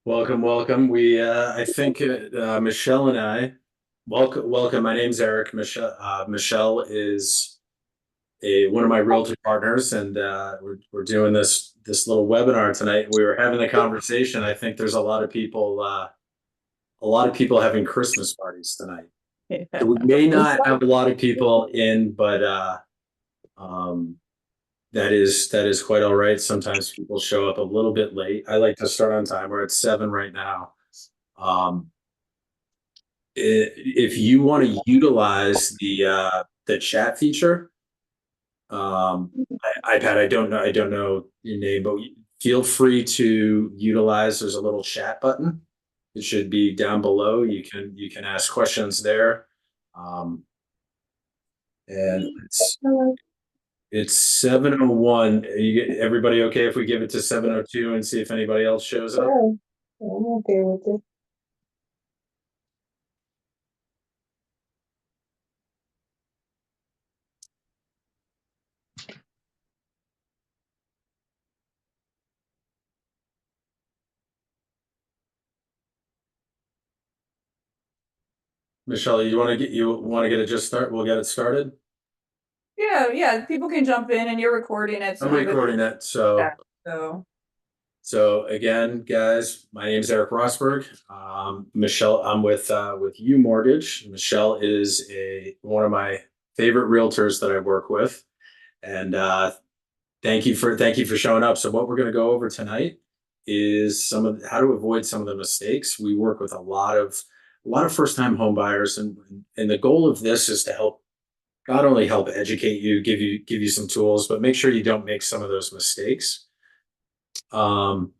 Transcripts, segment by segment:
Welcome, welcome. I think Michelle and I, welcome. My name's Eric. Michelle is one of my realtor partners, and we're doing this little webinar tonight. We were having a conversation. I think there's a lot of people having Christmas parties tonight. So we may not have a lot of people in, but um, that is quite all right. Sometimes people show up a little bit late. I like to start on time. We're at 7 right now. Um, if you want to utilize the chat feature, iPad, I don't know your name, but feel free to utilize. There's a little chat button. It should be down below. You can ask questions there. Um, and it's 7:01. Everybody okay if we give it to 7:02 and see if anybody else shows up? Sure. I'm okay with it. Michelle, you want to get it just start? We'll get it started. Yeah, people can jump in and you're recording it, I'm recording it, so. so So again, guys, my name is Eric Rosberg. Michelle, I'm with U Mortgage. Michelle is one of my favorite realtors that I work with, and thank you for showing up. So what we're going to go over tonight is how to avoid some of the mistakes. We work with a lot of first time home buyers, and the goal of this is to not only help educate you, give you some tools, but make sure you don't make some of those mistakes. Um,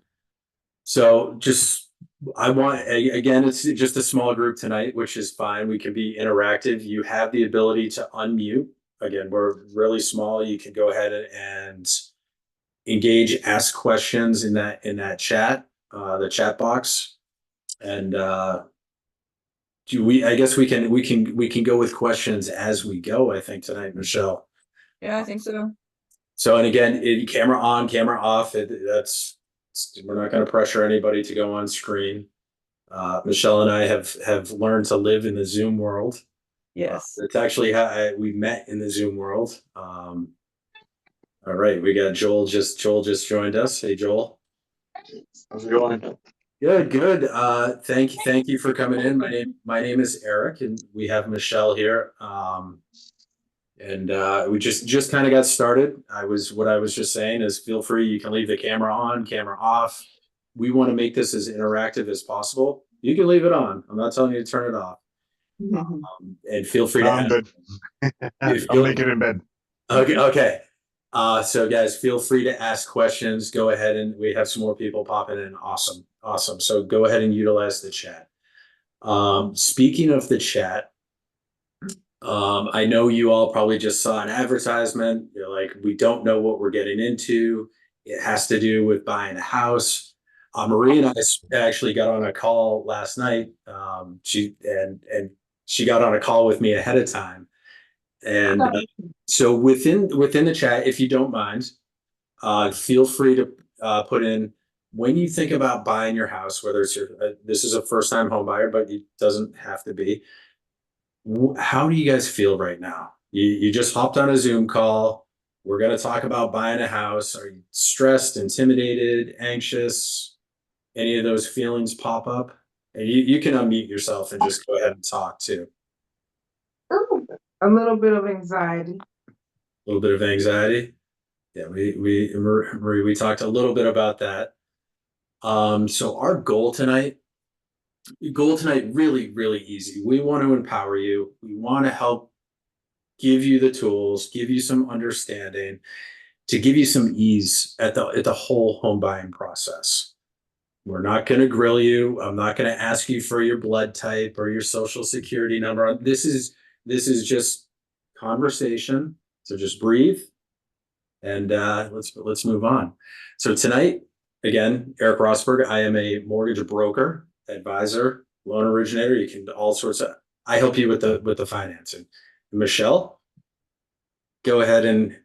So just, again, it's just a small group tonight, which is fine. We can be interactive. You have the ability to unmute. Again, we're really small. You can go ahead and engage, ask questions in that chat, the chat box. And I guess we can go with questions as we go, I think tonight, Michelle. yeah, I think so. So, and again, camera on, camera off. We're not going to pressure anybody to go on screen. Michelle and I have learned to live in the Zoom world. Yes. It's actually how we met in the Zoom world. All right, we got Joel just joined us. Hey, Joel. How's it going? Good, good. Thank you for coming in. My name is Eric, and we have Michelle here. And we just kind of got started. What I was just saying is, feel free. You can leave the camera on, camera off. We want to make this as interactive as possible. You can leave it on. I'm not telling you to turn it off. And feel free to I'm ask. good. I'll make it in bed. Okay, okay. So guys, feel free to ask questions. Go ahead, and we have some more people popping in. Awesome, awesome. So go ahead and utilize the chat. Speaking of the chat, I know you all probably just saw an advertisement. You're like, we don't know what we're getting into. It has to do with buying a house. Marie and I actually got on a call last night. She got on a call with me ahead of time. And so within the chat, if you don't mind, feel free to put in when you think about buying your house, whether it's this is a first time home buyer, but it doesn't have to be. How do you guys feel right now? You just hopped on a Zoom call. We're going to talk about buying a house. Are you stressed, intimidated, anxious? Any of those feelings pop up? And you can unmute yourself and just go ahead and talk too. A little bit of anxiety. A little bit of anxiety. Yeah, Marie, we talked a little bit about that. So our goal tonight, really, really easy. We want to empower you. We want to help give you the tools, give you some understanding, to give you some ease at the whole home buying process. We're not going to grill you. I'm not going to ask you for your blood type or your social security number. This is just conversation. So just breathe, and let's move on. So tonight, again, Eric Rosberg. I am a mortgage broker, advisor, loan originator. You can all sorts of. I help you with the financing. Michelle, go ahead and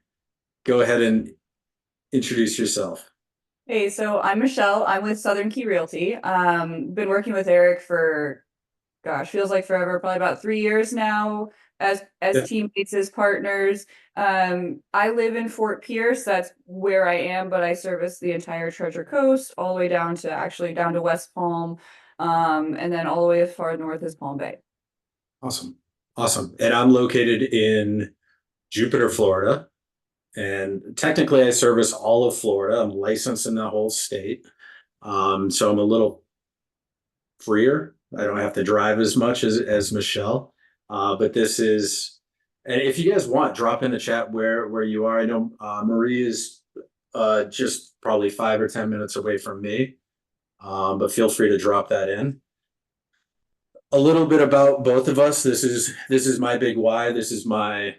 introduce yourself. Hey, so I'm Michelle. I'm with Southern Key Realty. Been working with Eric for, gosh, feels like forever, probably about 3 years now as Yeah. teammates, as partners. I live in Fort Pierce. That's where I am, but I service the entire Treasure Coast, all the way down to actually down to West Palm, and then all the way as far north as Palm Bay. Awesome. Awesome. And I'm located in Jupiter, Florida. And technically I service all of Florida. I'm licensed in the whole state. So I'm a little freer. I don't have to drive as much as Michelle. But this is, and if you guys want, drop in the chat where you are. I know Marie is just probably 5 or 10 minutes away from me. But feel free to drop that in. A little bit about both of us. This is my big why. This is my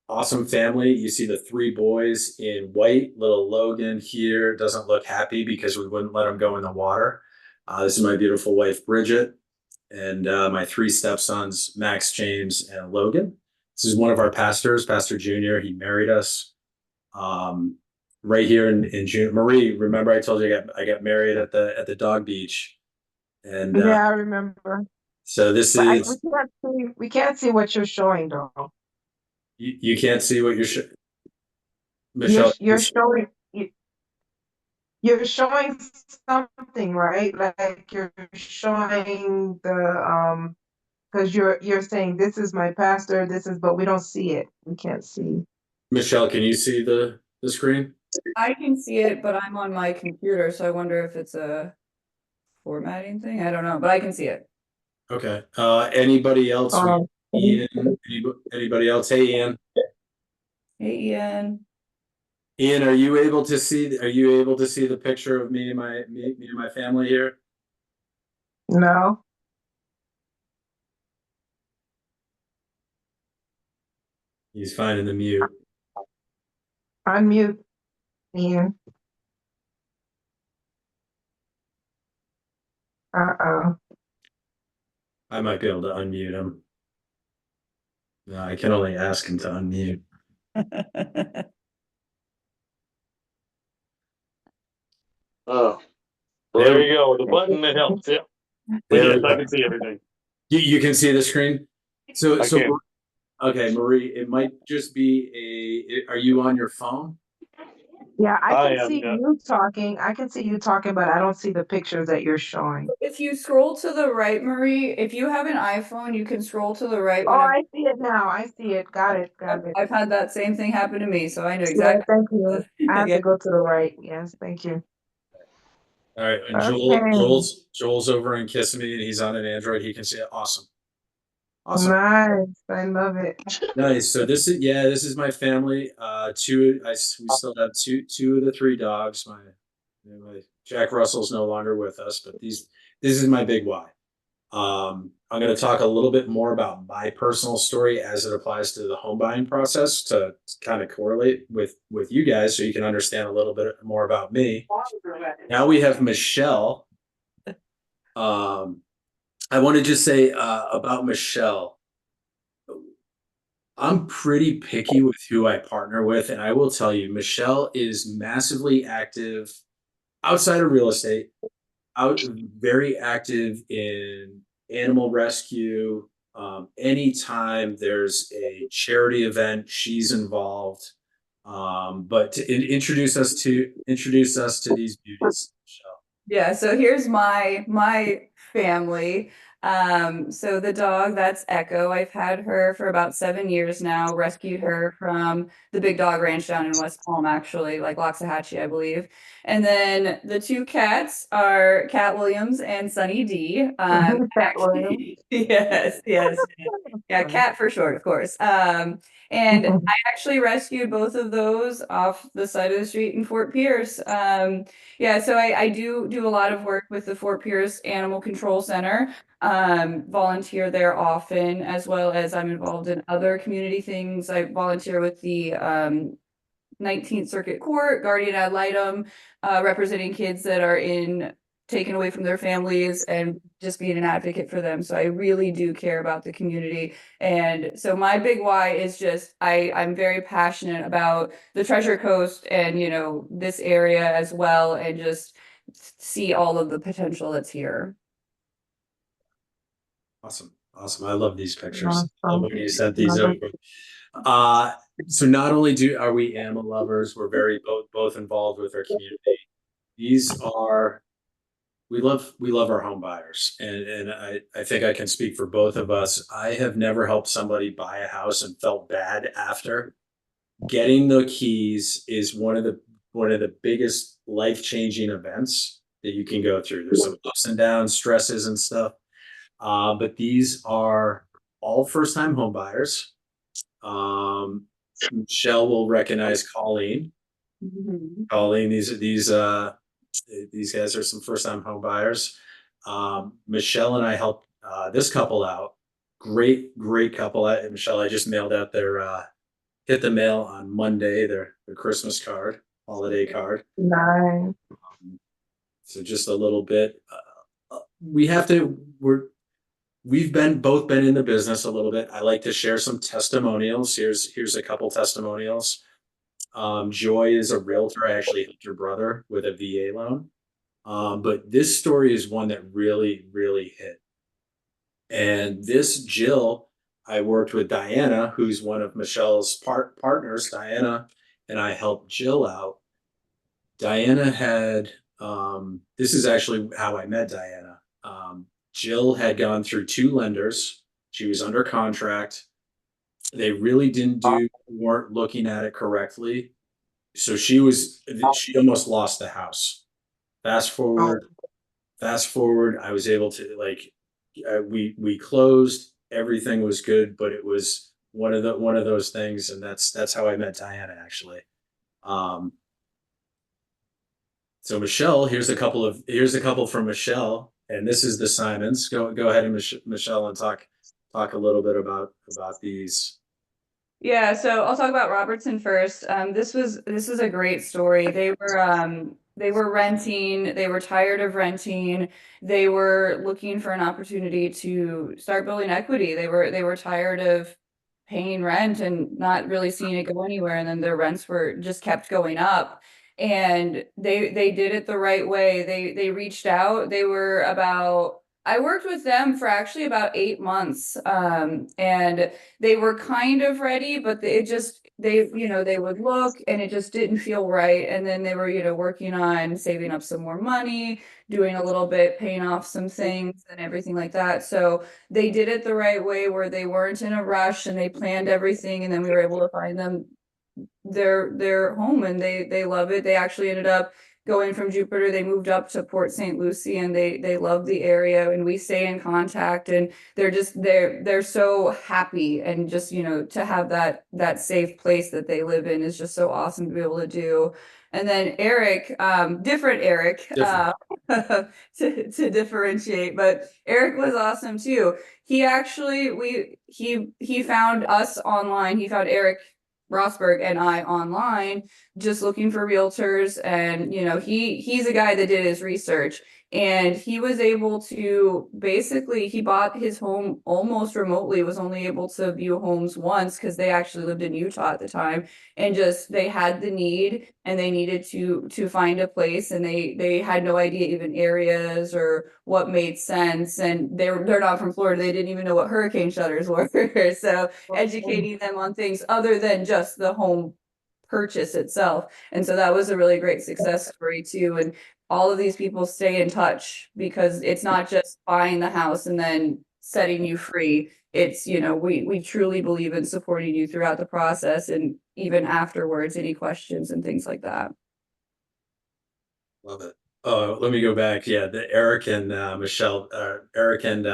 awesome family. You see the three boys in white. Little Logan here doesn't look happy because we wouldn't let him go in the water. This is my beautiful wife, Bridget, and my three stepsons, Max, James, and Logan. This is one of our pastors, Pastor Junior. He married us right here in June. Marie, remember I told you I got married at the dog beach, and Yeah, I remember. so this But is we can't see what you're showing though. you can't see what Michelle. You're showing something, right? Like you're showing the because you're saying this is my pastor, this is, but we don't see it. We can't see. Michelle, can you see the screen? I can see it, but I'm on my computer, so I wonder if it's a formatting thing. I don't know, but I can see it. Okay. Anybody else? Um, Ian, anybody else? Hey, Ian. Hey, Ian. Ian, are you able to see? Are you able to see the picture of me and my family here? no, He's finding the mute. unmute, Ian. Uh-oh. I might be able to unmute him. No, I can only ask him to unmute. Oh, well, there you go. The button that helps. Yeah. But There yes, we I go. can see everything. You can see the screen. So I can. okay, Marie. It might just be a. Are you on your phone? Yeah, I I can am, see yeah. you talking. I can see you talking, but I don't see the pictures that you're showing. If you scroll to the right, Marie, if you have an iPhone, you can scroll to the right. Oh, I see it now. I see it. Got it. Got it. I've had that same thing happen to me, so I know Yeah, exactly. thank you. I have Yeah. to go to the right. Yes, thank you. All right, and Okay. Joel's over in Kissimmee, and he's on an Android. He can see it. Awesome, awesome, Nice. I love it. nice. So this is my family. We still have two of the three dogs. My Jack Russell's no longer with us, but this is my big why. I'm going to talk a little bit more about my personal story as it applies to the home buying process to kind of correlate with you guys, so you can understand a little bit more about me. Now we have Michelle. I want to just say about Michelle. I'm pretty picky with who I partner with, and I will tell you, Michelle is massively active outside of real estate, very active in animal rescue. Anytime there's a charity event, she's involved. But to introduce us to these beauties, Michelle. Yeah, so here's my family. So the dog, that's Echo. I've had her for about 7 years now. Rescued her from the Big Dog Ranch down in West Palm, actually, like Loxahatchee, I believe. And then the two cats are Cat Williams and Sunny D. Cat Williams. Yes. Yeah, cat for short, of course. And I actually rescued both of those off the side of the street in Fort Pierce. Yeah, so I do a lot of work with the Fort Pierce Animal Control Center. Volunteer there often, as well as I'm involved in other community things. I volunteer with the 19th Circuit Court, Guardian Ad Litem, representing kids that are in taken away from their families and just being an advocate for them. So I really do care about the community. And so my big why is just I'm very passionate about the Treasure Coast and, you know, this area as well, and just see all of the potential that's here. Awesome. Awesome. I love these pictures. I love Awesome. when you sent these Love over. So not only are we animal lovers, we're very both involved with our community. These are we love our home buyers, and I think I can speak for both of us. I have never helped somebody buy a house and felt bad after. Getting the keys is one of the biggest life-changing events that you can go through. There's some ups and downs, stresses and stuff. But these are all first-time home buyers. Michelle will recognize Colleen. Mhm. Colleen, these guys are some first-time home buyers. Michelle and I helped this couple out. Great couple. Michelle, I just mailed out their hit the mail on Monday, their Christmas card, holiday card. Nice. So just a little bit. We have to. We've both been in the business a little bit. I like to share some testimonials. Here's a couple testimonials. Joy is a realtor. I actually helped her brother with a VA loan. But this story is one that really hit. And this Jill, I worked with Diana, who's one of Michelle's partners. Diana and I helped Jill out. Diana had, this is actually how I met Diana. Jill had gone through 2 lenders. She was under contract. They really weren't looking at it correctly. So she almost lost the house. Fast forward, I was able to we closed, everything was good, but it was one of those things, and that's how I met Diana actually. Um, so Michelle, here's a couple from Michelle, and this is the Simons. Go ahead and Michelle, and talk a little bit about these. Yeah, so I'll talk about Robertson first. This is a great story. They were renting, they were tired of renting, they were looking for an opportunity to start building equity. They were tired of paying rent and not really seeing it go anywhere, and then their rents were just kept going up. And they did it the right way. They reached out. I worked with them for actually about 8 months. And they were kind of ready, but they would look and it just didn't feel right. And then they were, working on saving up some more money, doing a little bit, paying off some things and everything like that. So they did it the right way where they weren't in a rush and they planned everything. And then we were able to find them their home, and they love it. They actually ended up going from Jupiter. They moved up to Port St. Lucie, and they love the area, and we stay in contact, and they're so happy, and just, to have that safe place that they live in is just so awesome to be able to do. And then Eric, different Eric, Different. to differentiate, but Eric was awesome too. He actually he found us online. He found Eric Rosberg and I online, just looking for realtors. And, he's a guy that did his research, and he was able to basically, he bought his home almost remotely, was only able to view homes once because they actually lived in Utah at the time, and just, they had the need and they needed to find a place, and they had no idea even areas or what made sense. And they're not from Florida. They didn't even know what hurricane shutters were. So educating them on things other than just the home purchase itself. And so that was a really great success story too. And all of these people stay in touch because it's not just buying the house and then setting you free. It's, we truly believe in supporting you throughout the process and even afterwards, any questions and things like that. Love it. Oh, let me go back. Yeah, the Eric and Michelle, Eric and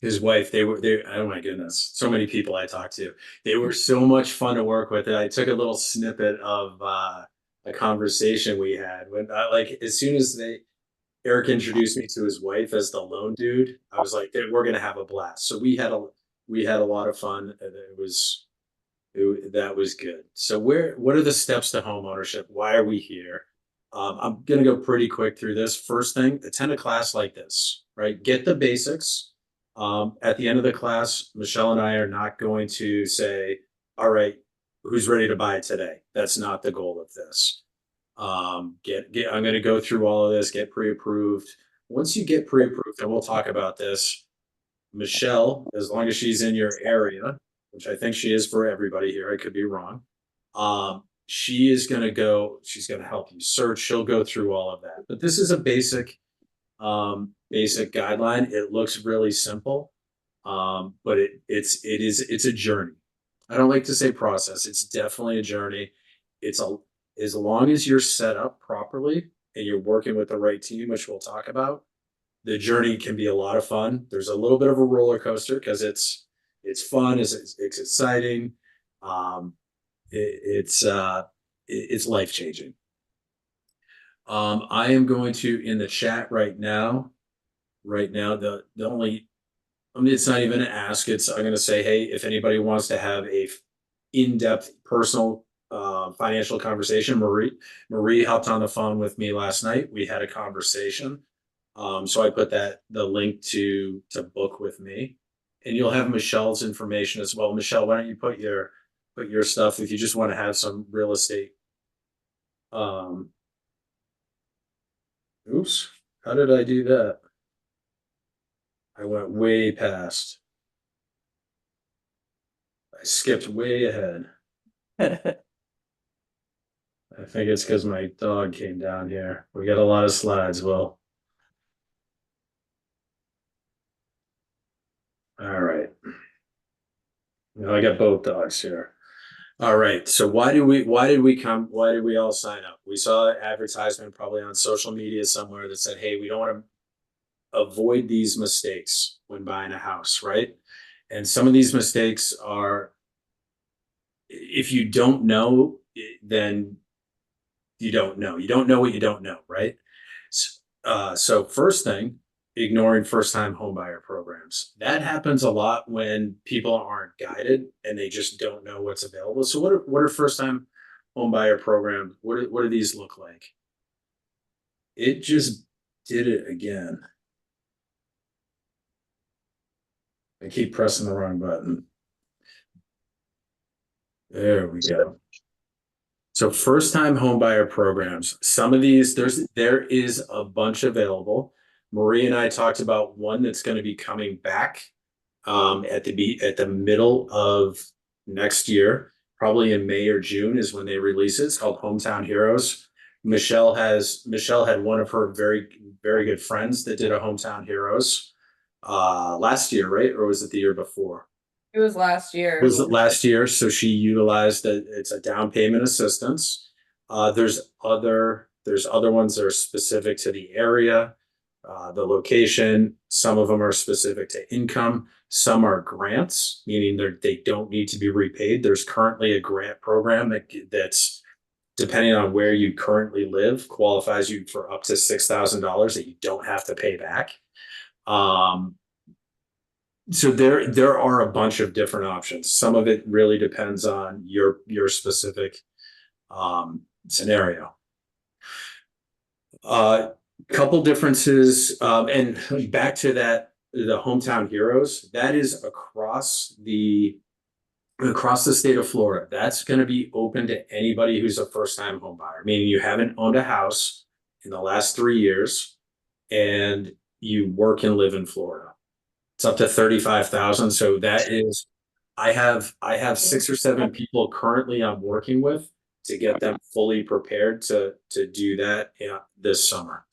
his wife, oh my goodness, so many people I talked to. They were so much fun to work with. And I took a little snippet of a conversation we had when as soon as Eric introduced me to his wife as the loan dude, I was like, we're gonna have a blast. So we had a lot of fun, and that was good. So what are the steps to home ownership? Why are we here? I'm gonna go pretty quick through this. First thing, attend a class like this, right? Get the basics. At the end of the class, Michelle and I are not going to say, all right, who's ready to buy it today? That's not the goal of this. I'm gonna go through all of this, get pre-approved. Once you get pre-approved, and we'll talk about this, Michelle, as long as she's in your area, which I think she is for everybody here, I could be wrong. She's gonna help you search. She'll go through all of that. But this is a basic guideline. It looks really simple. But it's a journey. I don't like to say process. It's definitely a journey. As long as you're set up properly and you're working with the right team, which we'll talk about, the journey can be a lot of fun. There's a little bit of a roller coaster because it's fun, it's exciting. It's life changing. I am going to in the chat right now. The only, I mean, it's not even an ask. I'm going to say, hey, if anybody wants to have a in-depth personal financial conversation, Marie hopped on the phone with me last night. We had a conversation. So I put the link to book with me, and you'll have Michelle's information as well. Michelle, why don't you put your stuff if you just want to have some real estate. Oops, how did I do that? I went way past. I skipped way ahead. I think it's because my dog came down here. We got a lot of slides, Will. All right. Now I got both dogs here. All right. So why did we all sign up? We saw an advertisement probably on social media somewhere that said, hey, we don't want to avoid these mistakes when buying a house, right? And some of these mistakes are, if you don't know, then you don't know. You don't know what you don't know, right? So first thing, ignoring first-time homebuyer programs. That happens a lot when people aren't guided and they just don't know what's available. So what are first-time homebuyer programs? What do these look like? It just did it again. I keep pressing the wrong button. There we go. So first-time homebuyer programs. Some of these, there is a bunch available. Marie and I talked about one that's going to be coming back at the middle of next year, probably in May or June is when they release it. It's called Hometown Heroes. Michelle had one of her very, very good friends that did a Hometown Heroes last year, right? Or was it the year before? It was last year. Was it last year? So she utilized it's a down payment assistance. There's other ones that are specific to the area, the location. Some of them are specific to income. Some are grants, meaning they don't need to be repaid. There's currently a grant program that's depending on where you currently live, qualifies you for up to $6,000 that you don't have to pay back. So there are a bunch of different options. Some of it really depends on your specific scenario. Couple differences, and back to the Hometown Heroes, that is across the state of Florida. That's going to be open to anybody who's a first-time home buyer, meaning you haven't owned a house in the last 3 years and you work and live in Florida. It's up to 35,000. So that is, I have 6 or 7 people currently I'm working with to get them fully prepared to do that this summer.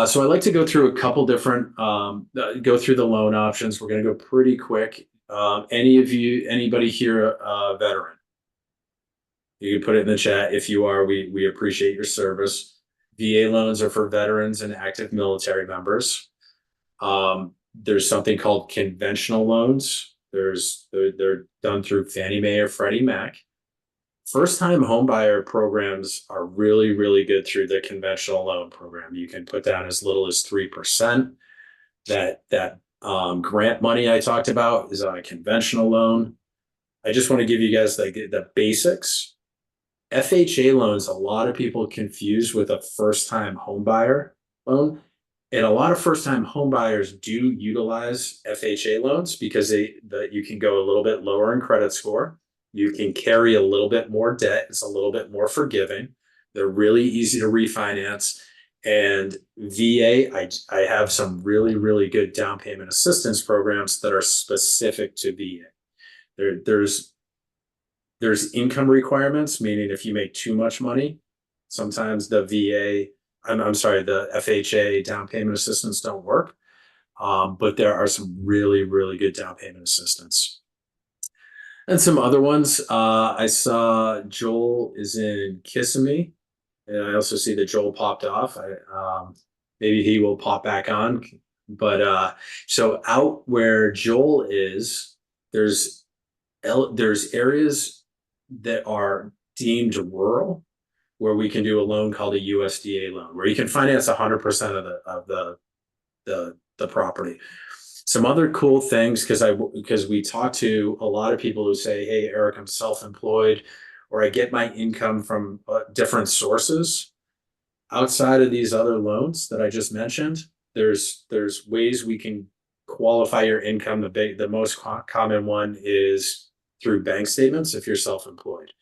So I'd like to go through a couple different, go through the loan options. We're going to go pretty quick. Anybody here a veteran? You can put it in the chat if you are. We appreciate your service. VA loans are for veterans and active military members. There's something called conventional loans. They're done through Fannie Mae or Freddie Mac. First-time homebuyer programs are really, really good through the conventional loan program. You can put down as little as 3%. That grant money I talked about is on a conventional loan. I just want to give you guys the basics. FHA loans, a lot of people confuse with a first-time home buyer loan. And a lot of first-time home buyers do utilize FHA loans because you can go a little bit lower in credit score. You can carry a little bit more debt. It's a little bit more forgiving. They're really easy to refinance. And VA, I have some really, really good down payment assistance programs that are specific to VA. There's income requirements, meaning if you make too much money, sometimes the I'm sorry, the FHA down payment assistance don't work. But there are some really, really good down payment assistance. And some other ones, I saw Joel is in Kissimmee, and I also see that Joel popped off. Maybe he will pop back on. But so out where Joel is, there's areas that are deemed rural where we can do a loan called a USDA loan, where you can finance 100% of the property. Some other cool things, because we talk to a lot of people who say, "Hey, Eric, I'm self-employed, or I get my income from different sources." Outside of these other loans that I just mentioned, there's ways we can qualify your income. The most common one is through bank statements if you're self-employed.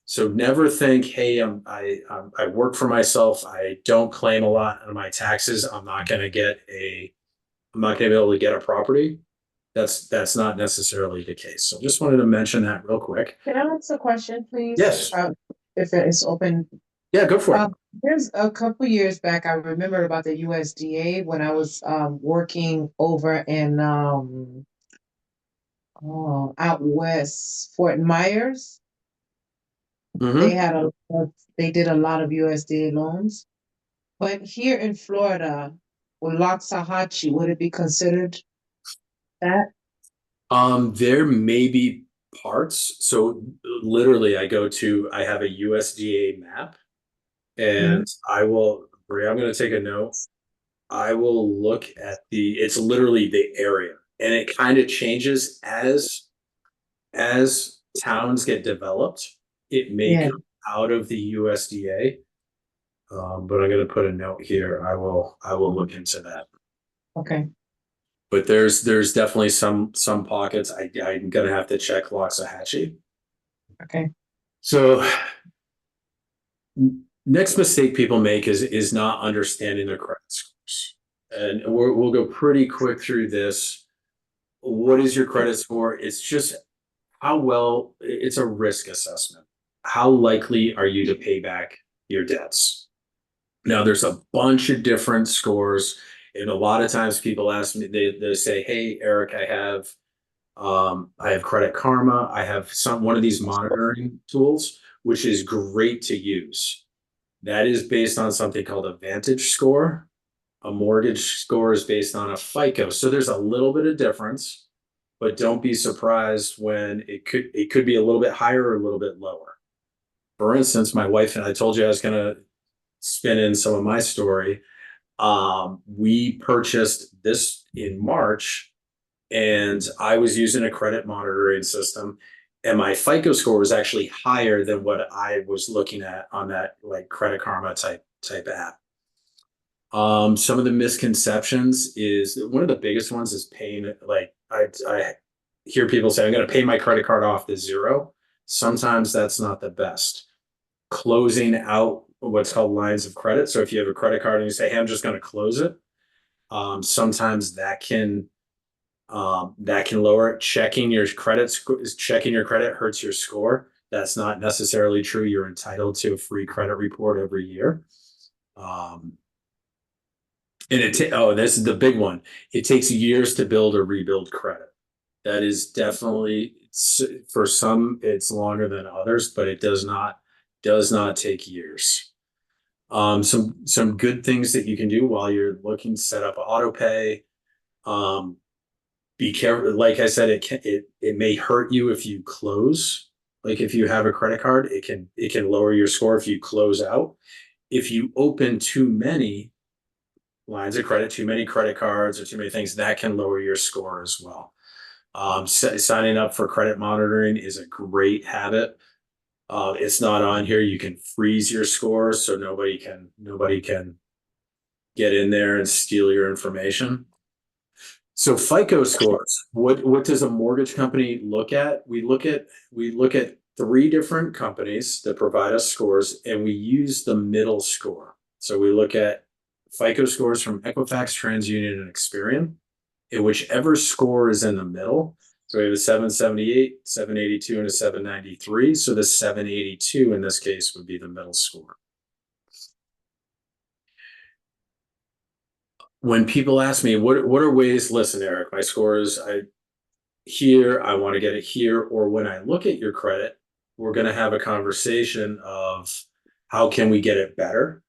So never think, "Hey, I work for myself. I don't claim a lot on my taxes. I'm not going to be able to get a property." That's not necessarily the case. So just wanted to mention that real quick. Can I ask a question, please? Yes. If it is open. Yeah, go for it. There's a couple years back, I remember about the USDA when I was working over in out west, Fort Myers. Mhm. They did a lot of USDA loans. But here in Florida, with Loxahatchee, would it be considered that? There may be parts. So literally, I have a USDA map, and I'm going to take a note. I will look at it's literally the area, and it kind of changes as towns get developed. It may Yeah. come out of the USDA, but I'm going to put a note here. I will look into that. Okay. But there's definitely some pockets. I'm gonna have to check Loxahatchee. Okay. So next mistake people make is not understanding their credit scores, and we'll go pretty quick through this. What is your credit score? It's just it's a risk assessment. How likely are you to pay back your debts? Now, there's a bunch of different scores, and a lot of times people ask me, they say, "Hey, Eric, I have Credit Karma. I have one of these monitoring tools, which is great to use. That is based on something called a Vantage score. A mortgage score is based on a FICO. So there's a little bit of difference, but don't be surprised when it could be a little bit higher or a little bit lower. For instance, my wife and I told you I was going to spin in some of my story. We purchased this in March, and I was using a credit monitoring system, and my FICO score was actually higher than what I was looking at on that like Credit Karma type app. Some of the misconceptions is one of the biggest ones is paying. Like I hear people say, "I'm going to pay my credit card off to zero." Sometimes that's not the best. Closing out what's called lines of credit. So if you have a credit card and you say, "Hey, I'm just going to close it," sometimes that can lower it. Checking your credit hurts your score. That's not necessarily true. You're entitled to a free credit report every year. And this is the big one. It takes years to build or rebuild credit. That is definitely, for some, it's longer than others, but it does not take years. Some good things that you can do while you're looking, set up auto pay. Be careful. Like I said, it may hurt you if you close. Like if you have a credit card, it can lower your score if you close out. If you open too many lines of credit, too many credit cards, or too many things, that can lower your score as well. Signing up for credit monitoring is a great habit. It's not on here. You can freeze your scores so nobody can get in there and steal your information. So FICO scores, what does a mortgage company look at? We look at three different companies that provide us scores, and we use the middle score. So we look at FICO scores from Equifax, TransUnion, and Experian, and whichever score is in the middle. So we have a 778, 782, and a 793. So the 782 in this case would be the middle score. When people ask me, what are ways, listen, Eric, my score is here, I want to get it here, or when I look at your credit, we're going to have a conversation of how can we get it better?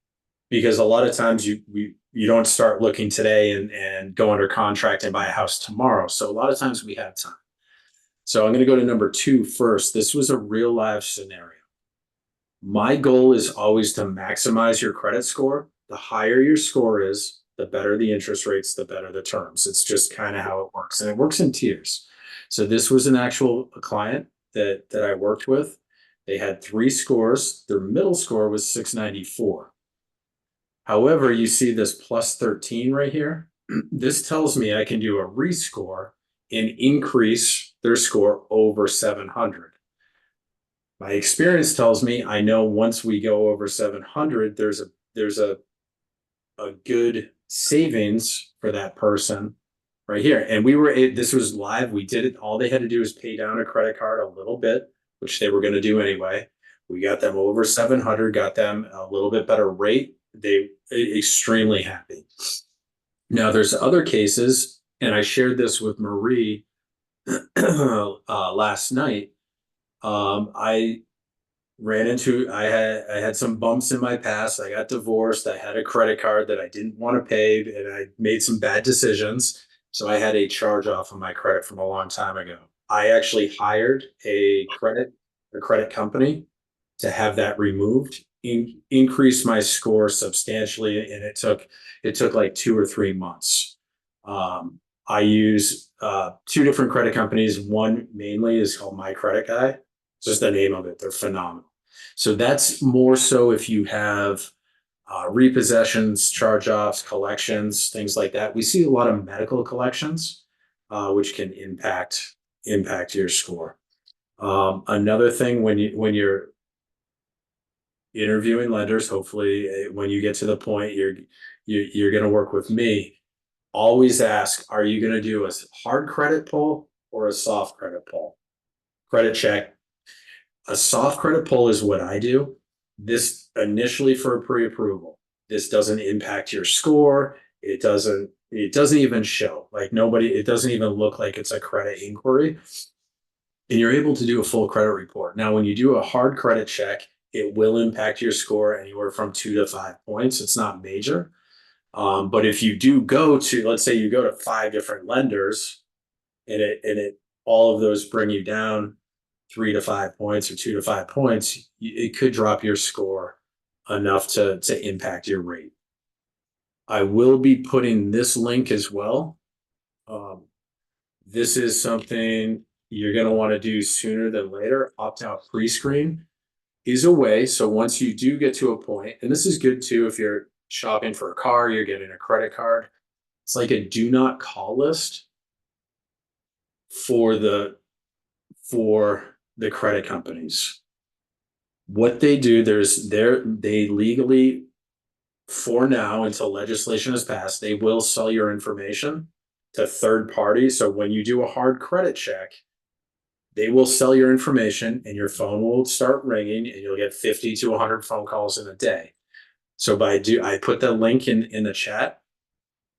Because a lot of times you don't start looking today and go under contract and buy a house tomorrow. So a lot of times we have time. So I'm going to go to number 2 first. This was a real life scenario. My goal is always to maximize your credit score. The higher your score is, the better the interest rates, the better the terms. It's just kind of how it works. And it works in tiers. So this was a client that I worked with. They had 3 scores. Their middle score was 694. However, you see this plus 13 right here. This tells me I can do a rescore and increase their score over 700. My experience tells me I know once we go over 700, there's a good savings for that person right here. And this was live. We did it. All they had to do was pay down a credit card a little bit, which they were going to do anyway. We got them over 700, got them a little bit better rate. They extremely happy. Now there's other cases, and I shared this with Marie last night. I had some bumps in my past. I got divorced. I had a credit card that I didn't want to pay, and I made some bad decisions. So I had a charge off of my credit from a long time ago. I actually hired a credit company to have that removed, increase my score substantially, and it took like 2 or 3 months. I use 2 different credit companies. One mainly is called My Credit Guy. It's just the name of it. They're phenomenal. So that's more so if you have repossessions, charge-offs, collections, things like that. We see a lot of medical collections, which can impact your score. Another thing when you're interviewing lenders, hopefully when you get to the point you're going to work with me, always ask, are you going to do a hard credit pull or a soft credit pull? Credit check. A soft credit pull is what I do. This initially for a pre-approval. This doesn't impact your score. It doesn't even show. It doesn't even look like it's a credit inquiry. And you're able to do a full credit report. Now, when you do a hard credit check, it will impact your score anywhere from 2 to 5 points. It's not major. But if you do let's say you go to 5 different lenders and all of those bring you down 3 to 5 points or 2 to 5 points, it could drop your score enough to impact your rate. I will be putting this link as well. This is something you're going to want to do sooner than later. Opt-out pre-screen is a way. So once you do get to a point, and this is good too if you're shopping for a car, you're getting a credit card. It's like a do not call list for the credit companies. What they do, they legally, for now, until legislation is passed, they will sell your information to third parties. So when you do a hard credit check, they will sell your information and your phone will start ringing and you'll get 50 to 100 phone calls in a day. So I put the link in the chat.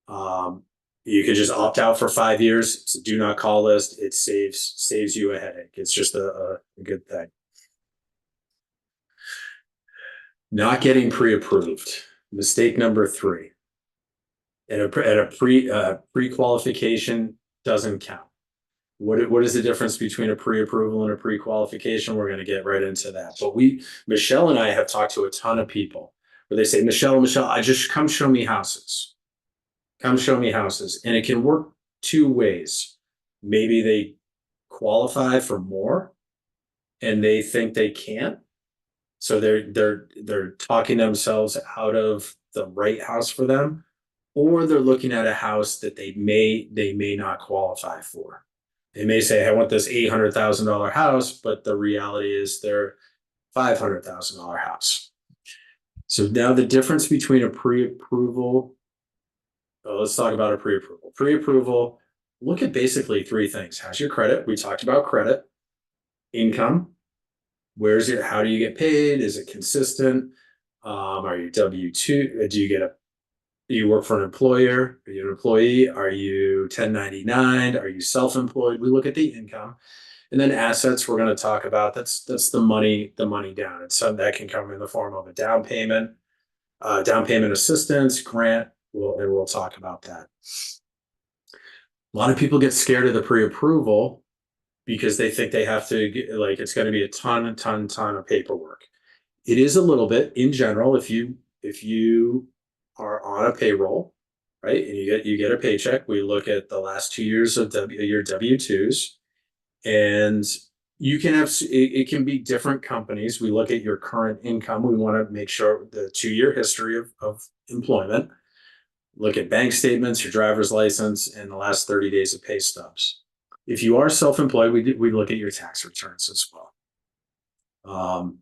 You can just opt out for 5 years. It's a do not call list. It saves you a headache. It's just a good thing. Not getting pre-approved. Mistake number 3. And a pre-qualification doesn't count. What is the difference between a pre-approval and a pre-qualification? We're going to get right into that. But Michelle and I have talked to a ton of people where they say, Michelle, I just come show me houses. Come show me houses. And it can work 2 ways. Maybe they qualify for more and they think they can't. So they're talking themselves out of the right house for them, or they're looking at a house that they may not qualify for. They may say, I want this $800,000 house, but the reality is they're $500,000 house. So now the difference between a pre-approval, let's talk about a pre-approval. Pre-approval, look at basically three things. How's your credit? We talked about credit, income. Where's it? How do you get paid? Is it consistent? Are you W-2? Do you work for an employer? Are you an employee? Are you 1099? Are you self-employed? We look at the income. And then assets we're going to talk about. That's the money down. It's something that can come in the form of a down payment assistance, grant. We'll talk about that. A lot of people get scared of the pre-approval because they think they have to like it's going to be a ton of paperwork. It is a little bit in general if you are on a payroll, right? And you get a paycheck. We look at the last 2 years of your W-2s, and you can have it can be different companies. We look at your current income. We want to make sure the 2-year history of employment. Look at bank statements, your driver's license, and the last 30 days of pay stubs. If you are self-employed, we look at your tax returns as well.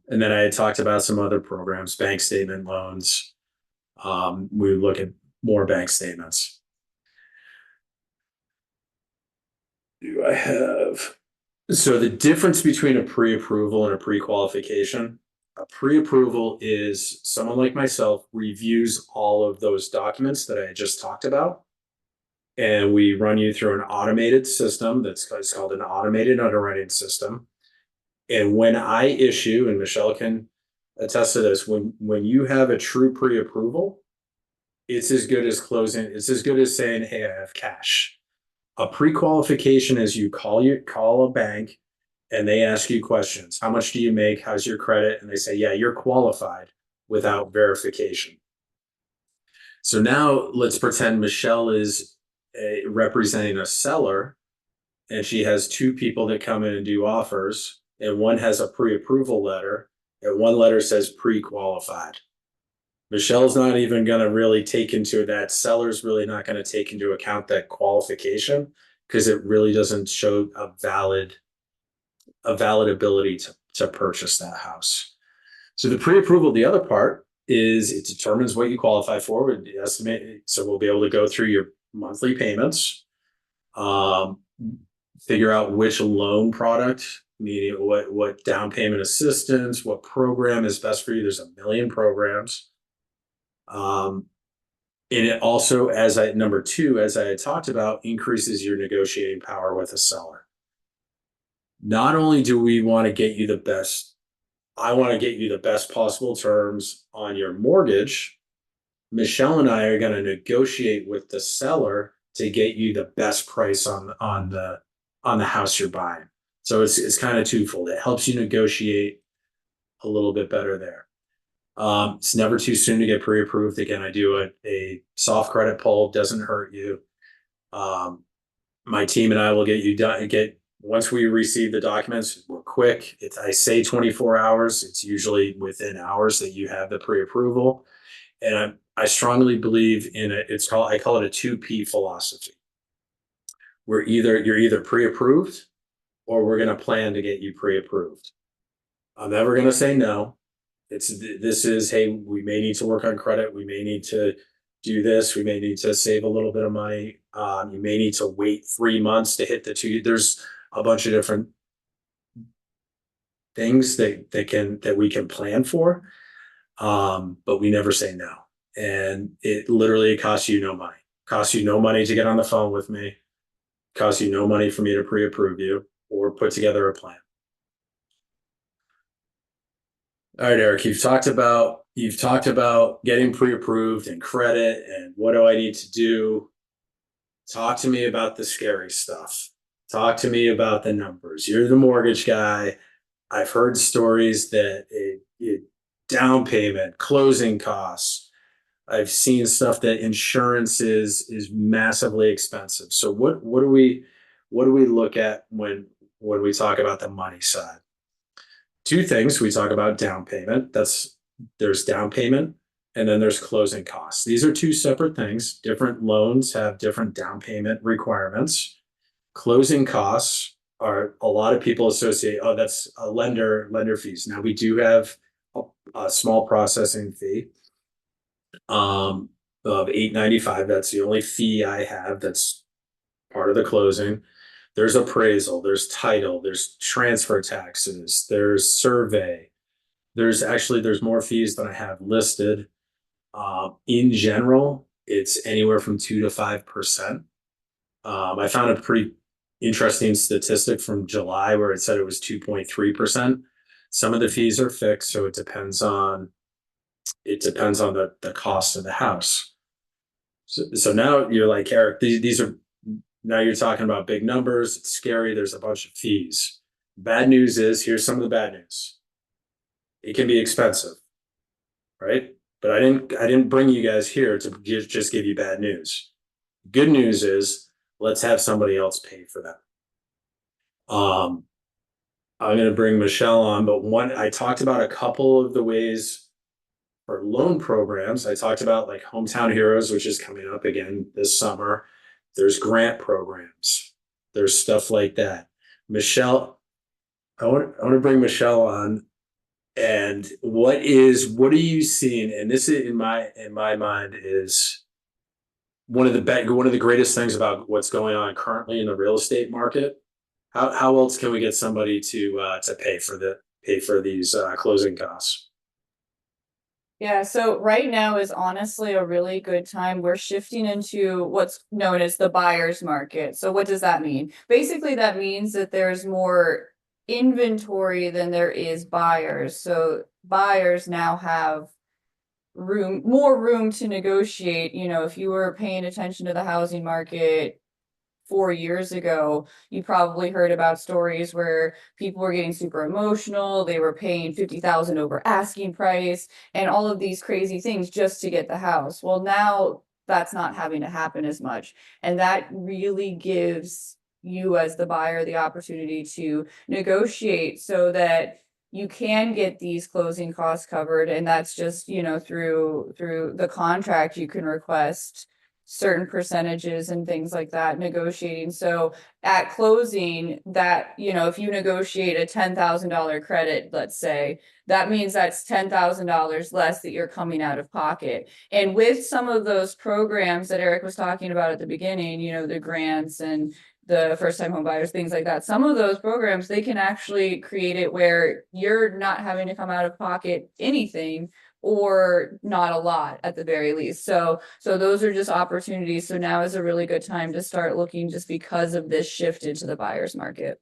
And then I had talked about some other programs, bank statement loans. We look at more bank statements. Do I have? So the difference between a pre-approval and a pre-qualification, a pre-approval is someone like myself reviews all of those documents that I just talked about. And we run you through an automated system that's called an automated underwriting system. And when I issue, and Michelle can attest to this, when you have a true pre-approval, it's as good as closing. It's as good as saying, hey, I have cash. A pre-qualification is you call a bank and they ask you questions. How much do you make? How's your credit? And they say, yeah, you're qualified without verification. So now let's pretend Michelle is representing a seller and she has two people that come in and do offers, and one has a pre-approval letter and one letter says pre-qualified. Michelle's not even going to really take into that. Seller's really not going to take into account that qualification because it really doesn't show a valid ability to purchase that house. So the pre-approval, the other part is it determines what you qualify for. We estimate, so we'll be able to go through your monthly payments, figure out which loan product, meaning what down payment assistance, what program is best for you. There's a million programs. And it also, number two, as I had talked about, increases your negotiating power with a seller. Not only do we want to get you the best, I want to get you the best possible terms on your mortgage. Michelle and I are going to negotiate with the seller to get you the best price on the house you're buying. So it's kind of twofold. It helps you negotiate a little bit better there. It's never too soon to get pre-approved. Again, I do a soft credit pull, doesn't hurt you. My team and I will get you done. Once we receive the documents, we're quick. I say 24 hours. It's usually within hours that you have the pre-approval. And I strongly believe in it. I call it a 2P philosophy. You're either pre-approved or we're going to plan to get you pre-approved. I'm never going to say no. Hey, we may need to work on credit. We may need to do this. We may need to save a little bit of money. You may need to wait 3 months to hit the 2. There's a bunch of different things that we can plan for. But we never say no. And it literally costs you no money. Costs you no money to get on the phone with me. Costs you no money for me to pre-approve you or put together a plan. All right, Eric, you've talked about getting pre-approved and credit and what do I need to do? Talk to me about the scary stuff. Talk to me about the numbers. You're the mortgage guy. I've heard stories that down payment, closing costs. I've seen stuff that insurance is massively expensive. So what do we look at when we talk about the money side? two things. We talk about down payment. There's down payment and then there's closing costs. These are two separate things. Different loans have different down payment requirements. Closing costs are a lot of people associate, oh, that's a lender fees. Now we do have a small processing fee of $8.95. That's the only fee I have that's part of the closing. There's appraisal, there's title, there's transfer taxes, there's survey. There's more fees than I have listed. In general, it's anywhere from 2 to 5%. I found a pretty interesting statistic from July where it said it was 2.3%. Some of the fees are fixed, so it depends on the cost of the house. So now you're like, Eric, these are, now you're talking about big numbers. It's scary. There's a bunch of fees. Bad news is, here's some of the bad news. It can be expensive, right? But I didn't bring you guys here to just give you bad news. Good news is, let's have somebody else pay for that. I'm going to bring Michelle on, but I talked about a couple of the ways for loan programs. I talked about like Hometown Heroes, which is coming up again this summer. There's grant programs. There's stuff like that. Michelle, I want to bring Michelle on. And what are you seeing? And this is in my mind is one of the greatest things about what's going on currently in the real estate market. How else can we get somebody to pay for these closing costs? Yeah, so right now is honestly a really good time. We're shifting into what's known as the buyer's market. So what does that mean? Basically, that means that there's more inventory than there is buyers. So buyers now have more room to negotiate. You know, if you were paying attention to the housing market 4 years ago, you probably heard about stories where people were getting super emotional. They were paying 50,000 over asking price and all of these crazy things just to get the house. Well, now that's not having to happen as much. And that really gives you as the buyer the opportunity to negotiate so that you can get these closing costs covered. And that's just, you know, through the contract, you can request certain percentages and things like that negotiating. So at closing, that, you know, if you negotiate a $10,000 credit, let's say, that means that's $10,000 less that you're coming out of pocket. And with some of those programs that Eric was talking about at the beginning, you know, the grants and the first time home buyers, things like that, some of those programs, they can actually create it where you're not having to come out of pocket anything, or not a lot at the very least. So those are just opportunities. So now is a really good time to start looking, just because of this shift into the buyer's market.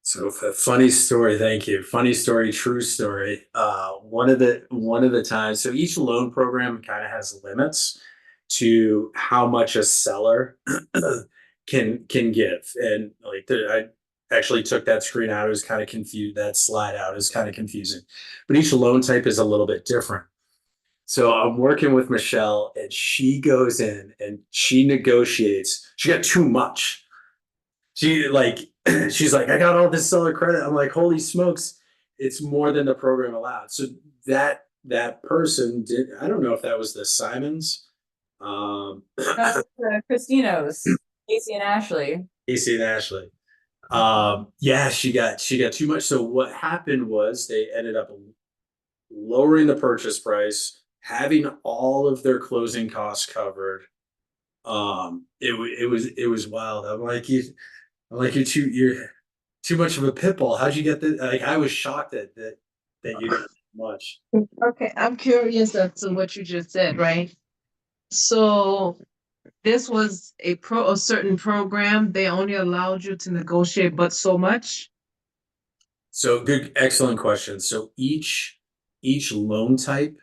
So a funny story, thank you. Funny story, true story. One of the times, so each loan program kind of has limits to how much a seller can give. And like I actually took that screen out. It was kind of confused. That slide out is kind of confusing. But each loan type is a little bit different. So I'm working with Michelle and she goes in and she negotiates. She got too much. She's like, I got all this seller credit. I'm like, holy smokes, it's more than the program allowed. So that person did, I don't know if that was the Simons. That's Christino's, Casey and Ashley. Casey and Ashley. Yeah, she got too much. So what happened was they ended up lowering the purchase price, having all of their closing costs covered. It was wild. You're too much of a pit bull. How'd you get that? Like I was shocked that you got much. Okay, I'm curious as to what you just said, right? So this was a certain program. They only allowed you to negotiate, but so much. So good, excellent question. So each loan type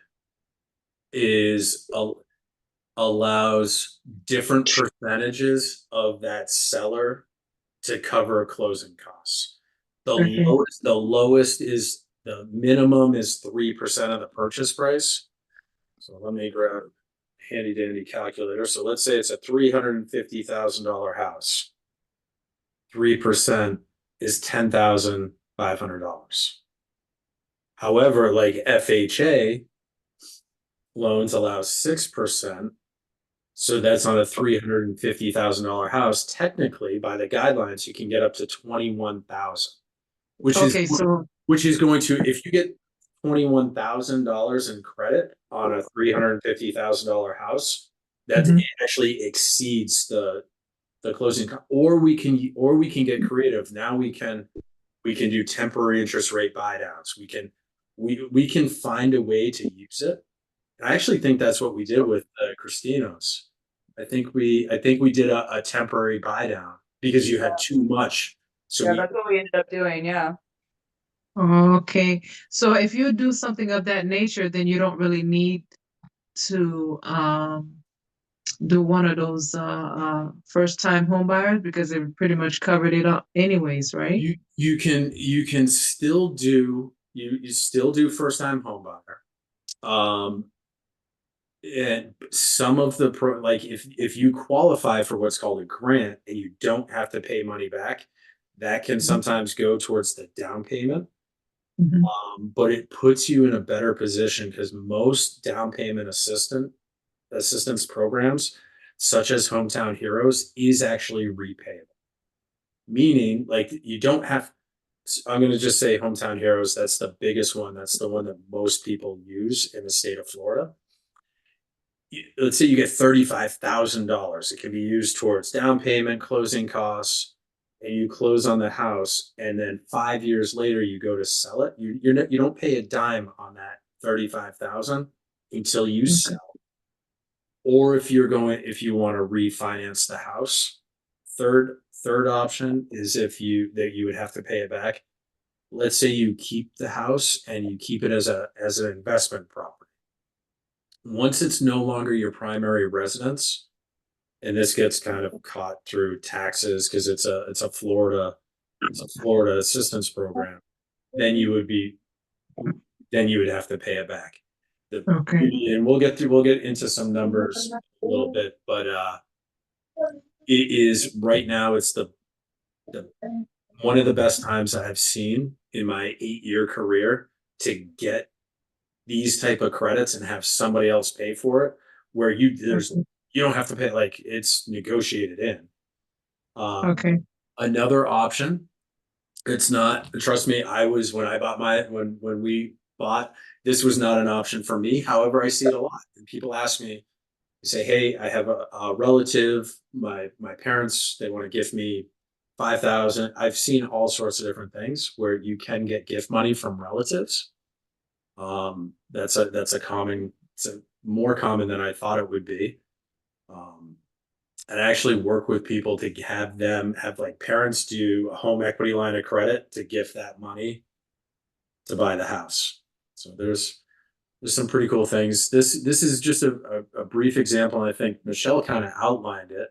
allows different percentages of that seller to cover closing costs. Okay. The lowest is the minimum is 3% of the purchase price. So let me grab a handy dandy calculator. So let's say it's a $350,000 house. 3% is $10,500. However, like FHA loans allow 6%. So that's on a $350,000 house. Technically, by the guidelines, you can get up to 21,000, which is Okay, so which is going to, if you get $21,000 in credit on a $350,000 house, that Mhm. actually exceeds the closing. Or we can get creative. Now we can do temporary interest rate buy downs. We can find a way to use it. And I actually think that's what we did with Christina's. I think we did a temporary buy down because you had too much. So Yeah, we that's what we ended up doing. Yeah. okay, so if you do something of that nature, then you don't really need to do one of those first time home buyers because they pretty much covered it up anyways, right? you can still do you still do first time home buyer. And some of the like if you qualify for what's called a grant and you don't have to pay money back, that can Mhm. sometimes go towards the down payment. Mhm. But it puts you in a better position because most down payment assistance programs, such as Hometown Heroes, is actually repayable. Meaning, like you don't have. I'm going to just say Hometown Heroes. That's the biggest one. That's the one that most people use in the state of Florida. Let's say you get $35,000. It can be used towards down payment, closing costs, and you close on the house. And then 5 years later, you go to sell it. You don't pay a dime on that 35,000 until you Okay. sell. Or if you want to refinance the house. Third option is if you would have to pay it back. Let's say you keep the house and you keep it as an investment property. Once it's no longer your primary residence, and this gets kind of caught through taxes because it's a Florida assistance program, then you would be then you would have to pay it back. Okay. And we'll get into some numbers a little bit, but it is right now it's the one of the best times I've seen in my 8-year career to get these type of credits and have somebody else pay for it, where Okay. you don't have to pay, like it's negotiated in. Um, Okay. Another option, it's not, trust me, I was when I bought when we bought, this was not an option for me. However, I see it a lot. And people ask me, they say, hey, I have a relative, my parents, they want to gift me 5,000. I've seen all sorts of different things where you can get gift money from relatives. That's a common, it's a more common than I thought it would be. Um, and I actually work with people to have them have like parents do a home equity line of credit to gift that money to buy the house. So there's some pretty cool things. This is just a brief example, and I think Michelle kind of outlined it.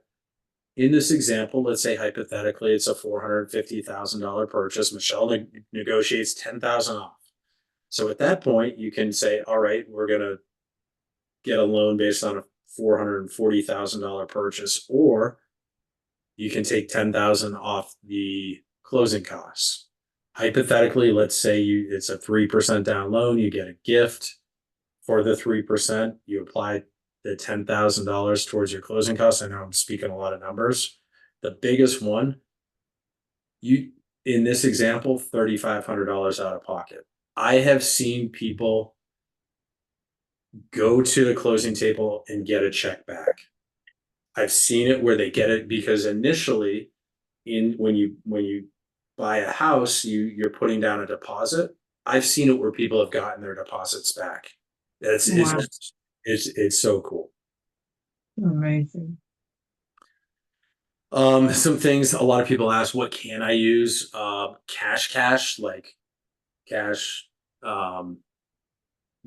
In this example, let's say hypothetically it's a $450,000 purchase. Michelle negotiates 10,000 off. So at that point, you can say, all right, we're gonna get a loan based on a $440,000 purchase, or you can take 10,000 off the closing costs. Hypothetically, let's say it's a 3% down loan, you get a gift for the 3%, you apply the $10,000 towards your closing costs. I know I'm speaking a lot of numbers. The biggest one, you in this example, $3,500 out of pocket. I have seen people go to the closing table and get a check back. I've seen it where they get it because initially in when you buy a house, you're putting down a deposit. I've seen it where people have gotten their deposits back. That's Wow. it's so cool. Amazing. Some things a lot of people ask, what can I use? Cash, like cash. Um,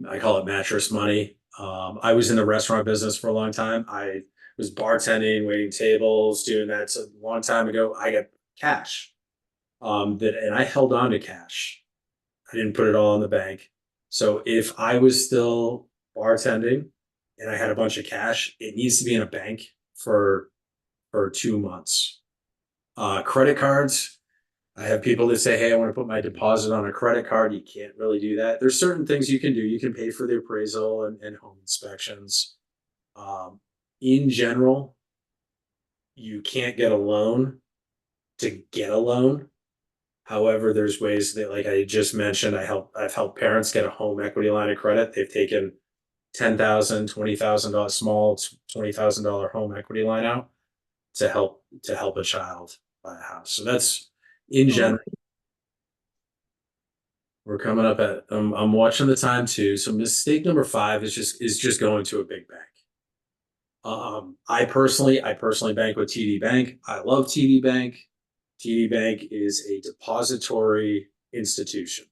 I call it mattress money. I was in the restaurant business for a long time. I was bartending, waiting tables, doing that. So a long time ago, I got cash. And I held on to cash. I didn't put it all in the bank. So if I was still bartending and I had a bunch of cash, it needs to be in a bank for 2 months. Credit cards, I have people that say, hey, I want to put my deposit on a credit card. You can't really do that. There's certain things you can do. You can pay for the appraisal and home inspections. In general, you can't get a loan to get a loan. However, there's ways that, like I just mentioned, I've helped parents get a home equity line of credit. They've taken $10,000, $20,000 small, $20,000 home equity line out to help a child buy a house. So that's in general. We're coming up at I'm watching the time too. So mistake number 5 is just going to a big bank. I personally bank with TD Bank. I love TD Bank. TD Bank is a depository institution.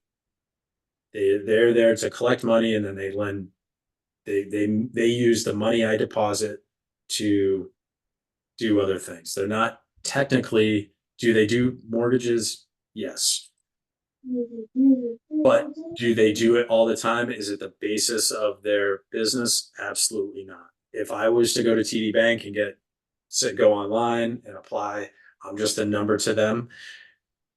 They're there to collect money, and then they lend. They use the money I deposit to do other things. They're not technically. Do they do mortgages? Yes. But do they do it all the time? Is it the basis of their business? Absolutely not. If I was to go to TD Bank and go online and apply, I'm just a number to them.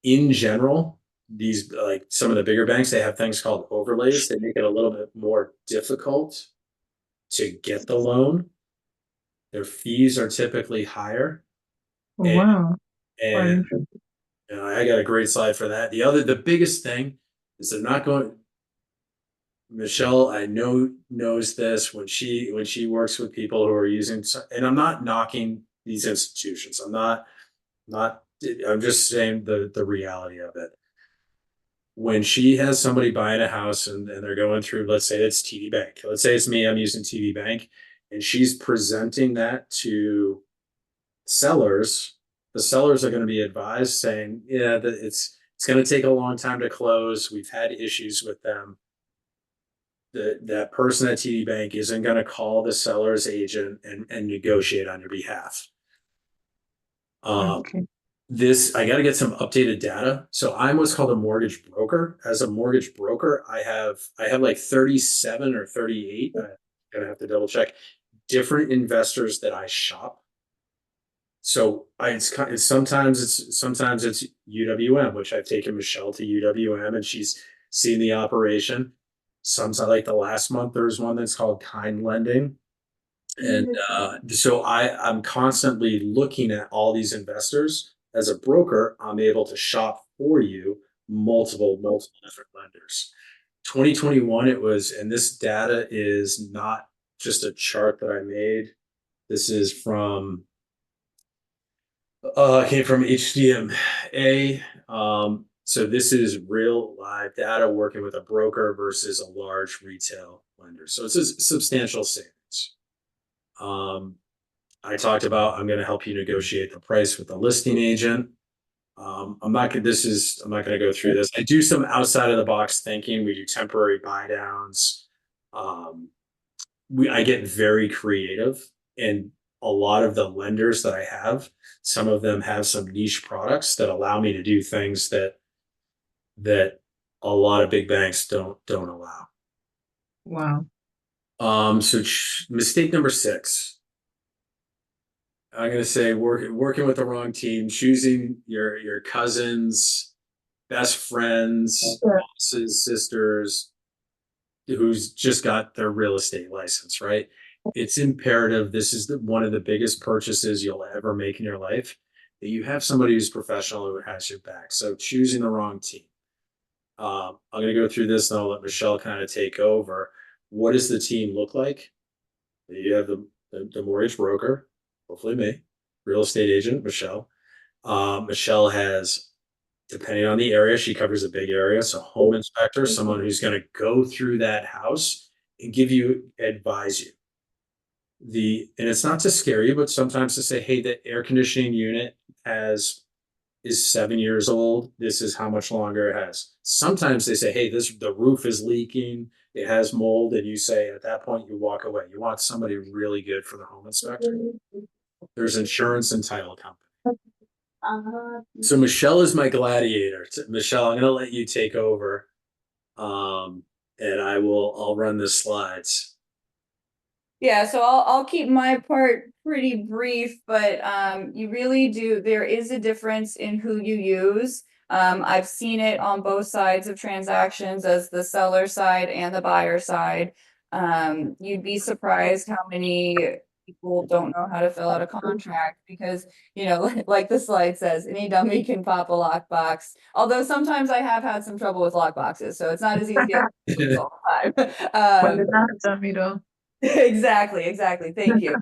In general, these, like some of the bigger banks, they have things called overlays. They make it a little bit more difficult to get the loan. Their fees are typically higher. Wow. And I got a great slide for that. The biggest thing is they're not going. Michelle, I know knows this when she works with people who are using, and I'm not knocking these institutions. I'm just saying the reality of it. When she has somebody buying a house and they're going through, let's say it's TD Bank. Let's say it's me, I'm using TD Bank, and she's presenting that to sellers. The sellers are going to be advised saying, yeah, that it's going to take a long time to close. We've had issues with them. That person at TD Bank isn't going to call the seller's agent and negotiate on your behalf. Okay. I got to get some updated data. So I'm what's called a mortgage broker. As a mortgage broker, I have like 37 or 38. I'm gonna have to double check different investors that I shop. So sometimes it's UWM, which I've taken Michelle to UWM, and she's seen the operation. Sometimes, like the last month, there's one that's called Kind Lending, and so I'm constantly looking at all these investors. As a broker, I'm able to shop for you multiple different lenders. 2021, it was, and this data is not just a chart that I made. This is came from HDMA. So this is real live data working with a broker versus a large retail lender. So it's a substantial savings. I talked about I'm going to help you negotiate the price with the listing agent. I'm not going to go through this. I do some outside of the box thinking. We do temporary buy downs. I get very creative, and a lot of the lenders that I have, some of them have some niche products that allow me to do things that a lot of big banks don't allow. Wow. So mistake number 6. I'm gonna say working with the wrong team, choosing your cousins, best friends, bosses, sisters, who's just got their real estate license, right? It's imperative. This is one of the biggest purchases you'll ever make in your life, that you have somebody who's professional who has your back. So choosing the wrong team. I'm gonna go through this and I'll let Michelle kind of take over. What does the team look like? You have the mortgage broker, hopefully me, real estate agent, Michelle. Michelle has, depending on the area, she covers a big area. So home inspector, someone who's going to go through that house and advise you. And it's not to scare you, but sometimes to say, hey, the air conditioning unit is 7 years old. This is how much longer it has. Sometimes they say, hey, the roof is leaking. It has mold. And you say, at that point, you walk away. You want somebody really good for the home inspector. There's insurance and title company. So Michelle is my gladiator. Michelle, I'm going to let you take over. And I'll run the slides. Yeah, so I'll keep my part pretty brief, but you really do, there is a difference in who you use. I've seen it on both sides of transactions as the seller side and the buyer side. You'd be surprised how many people don't know how to fill out a contract because, you know, like the slide says, any dummy can pop a lockbox. Although sometimes I have had some trouble with lockboxes, so it's not as easy as all the time. But they're not dummy though. Exactly. Thank you.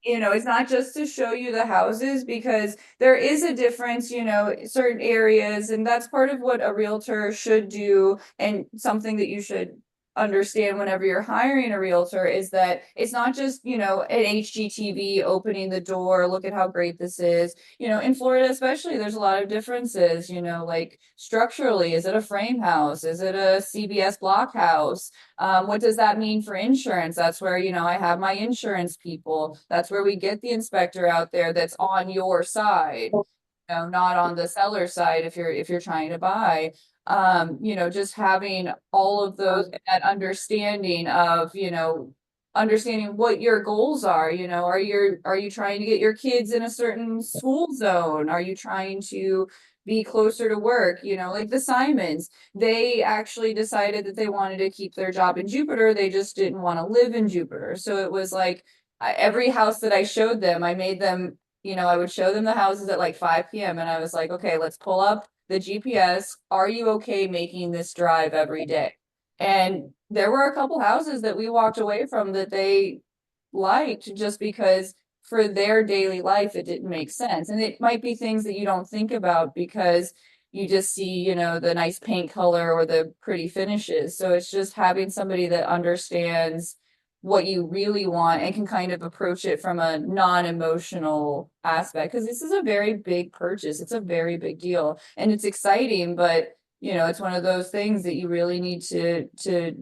You know, it's not just to show you the houses because there is a difference, you know, certain areas, and that's part of what a realtor should do, and something that you should understand whenever you're hiring a realtor is that it's not just, you know, an HGTV opening the door, look at how great this is. You know, in Florida especially, there's a lot of differences, you know, like structurally, is it a frame house? Is it a CBS block house? What does that mean for insurance? That's where, you know, I have my insurance people. That's where we get the inspector out there that's on your side, you know, not on the seller side if you're trying to buy. You know, just having all of those, that understanding of, you know, understanding what your goals are, you know, are you trying to get your kids in a certain school zone? Are you trying to be closer to work? You know, like the Simons, they actually decided that they wanted to keep their job in Jupiter. They just didn't want to live in Jupiter. So it was like every house that I showed them, I made them, you know, I would show them the houses at like 5 p.m. And I was like, okay, let's pull up the GPS. Are you okay making this drive every day? And there were a couple houses that we walked away from that they liked just because for their daily life it didn't make sense. And it might be things that you don't think about because you just see, you know, the nice paint color or the pretty finishes. So it's just having somebody that understands what you really want and can kind of approach it from a non-emotional aspect, because this is a very big purchase. It's a very big deal and it's exciting, but you know, it's one of those things that you really need to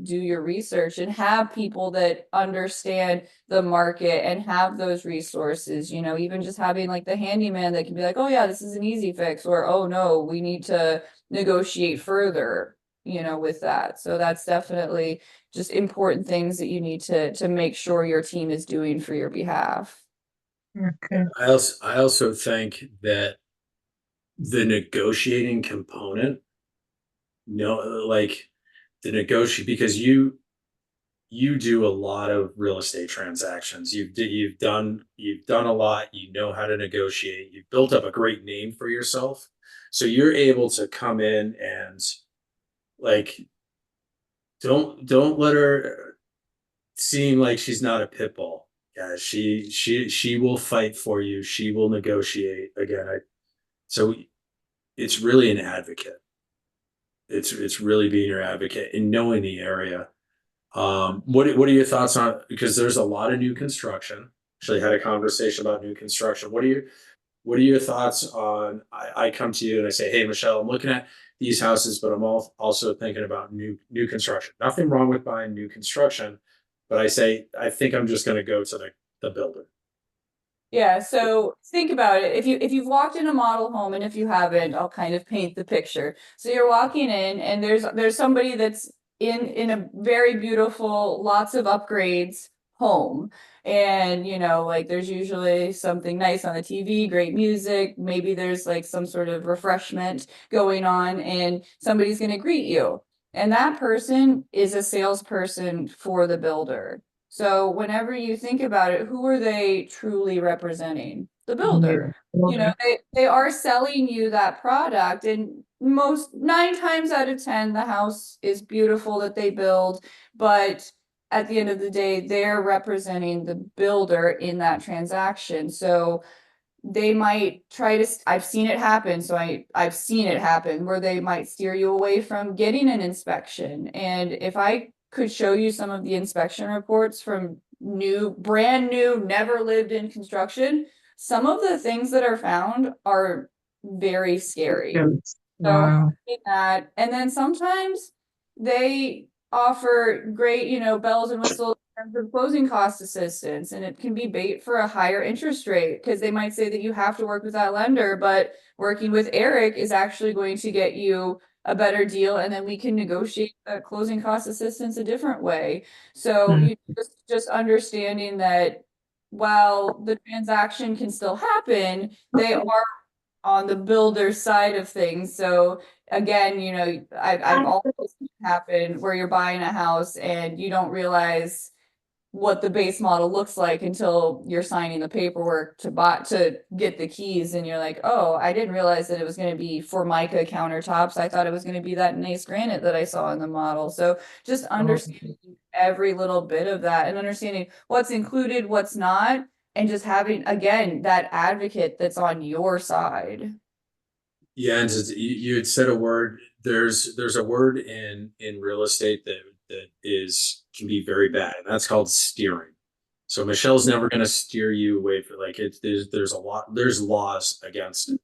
do your research and have people that understand the market and have those resources, you know, even just having like the handyman that can be like, oh yeah, this is an easy fix, or oh no, we need to negotiate further, you know, with that. So that's definitely just important things that you need to make sure your team is doing for your behalf. Okay. I also think that the negotiating component, no, like the negotiate, because you do a lot of real estate transactions. You've done a lot. You know how to negotiate. You've built up a great name for yourself, so you're able to come in and like don't let her seem like she's not a pit bull. Yeah, she will fight for you. She will negotiate. Again, so it's really an advocate. It's really being your advocate and knowing the area. What are your thoughts on, because there's a lot of new construction. Actually had a conversation about new construction. What are your thoughts on, I come to you and I say, hey, Michelle, I'm looking at these houses, but I'm also thinking about new construction. Nothing wrong with buying new construction, but I say, I think I'm just gonna go to the builder. Yeah, so think about it. If you've walked in a model home, and if you haven't, I'll kind of paint the picture. So you're walking in and there's somebody that's in a very beautiful, lots of upgrades home. And you know, like there's usually something nice on the TV, great music, maybe there's like some sort of refreshment going on, and somebody's going to greet you. And that person is a salesperson for the builder. So whenever you think about it, who are they truly representing? The builder. You know, they are selling you that product, and most 9 times out of 10, the house is beautiful that they build, but at the end of the day, they're representing the builder in that transaction. So they might try to, I've seen it happen, so I've seen it happen where they might steer you away from getting an inspection. And if I could show you some of the inspection reports from brand new, never lived in construction, some of the things that are found are very scary. So Wow. that, and then sometimes they offer great, you know, bells and whistles in terms of closing cost assistance, and it can be bait for a higher interest rate because they might say that you have to work with that lender, but working with Eric is actually going to get you a better deal, and then we can negotiate the closing cost assistance a different way. So Mm. you just understanding that while the transaction can still happen, they are on the builder side of things. So again, I've also seen it happen where you're buying a house and you don't realize what the base model looks like until you're signing the paperwork to get the keys, and you're like, oh, I didn't realize that it was going to be Formica countertops. I thought it was going to be that nice granite that I saw in the model. So just understanding every little bit of that and understanding what's included, what's not, and just having again that advocate that's on your side. Yeah, and you had said a word. There's a word in real estate that is can be very bad, and that's called steering. So Michelle's never going to steer you away from like it. There's laws against it.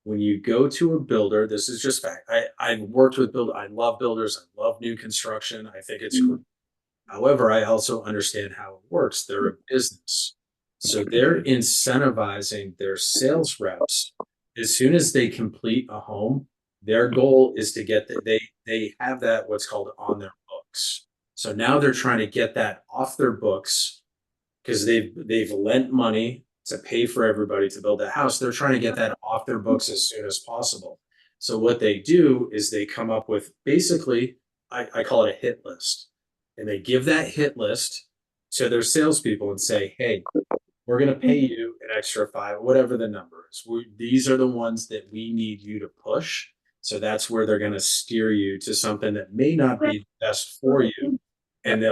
When you go to a builder, this is just fact. I've worked with builders. I love builders. I love new construction. I think it's great. However, I also understand how it works. They're a business. So they're incentivizing their sales reps. As soon as they complete a home, their goal is to get they have that what's called on their books. So now they're trying to get that off their books because they've lent money to pay for everybody to build a house. They're trying to get that off their books as soon as possible. So what they do is they come up with basically, I call it a hit list. And they give that hit list to their salespeople and say, hey, we're going to pay you an extra five, whatever the number is. These are the ones that we need you to push. So that's where they're going to steer you to something that may not be best for you. And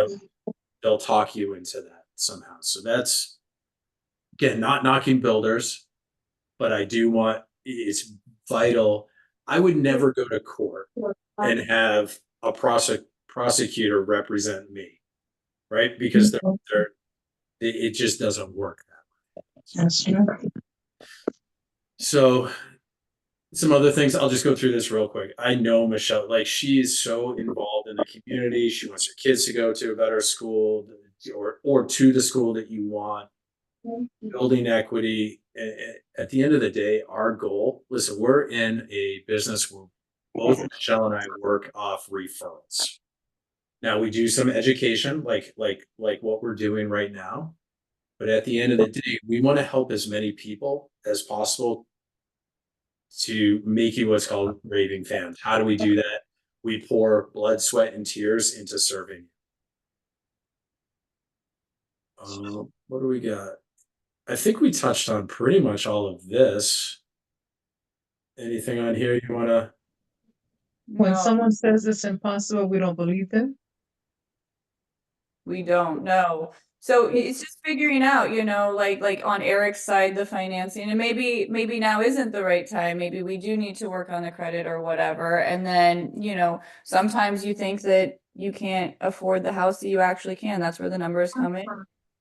they'll talk you into that somehow. So that's, again, not knocking builders, but I do want, it's vital. I would never go to court and have a prosecutor represent me, right? Because it just doesn't work that way. That's true. So some other things, I'll just go through this real quick. I know Michelle, like she's so involved in the community. She wants her kids to go to a better school or to the school that you want. Building equity. At the end of the day, our goal, listen, we're in a business where both Michelle and I work off referrals. Now we do some education, like what we're doing right now. But at the end of the day, we want to help as many people as possible to make you what's called raving fans. How do we do that? We pour blood, sweat, and tears into serving. What do we got? I think we touched on pretty much all of this. Anything on here you want to? When No. someone says it's impossible, we don't believe them. We don't know. So it's just figuring out, like on Eric's side, the financing, and maybe now isn't the right time. Maybe we do need to work on the credit or whatever. And then, sometimes you think that you can't afford the house that you actually can. That's where the numbers come in.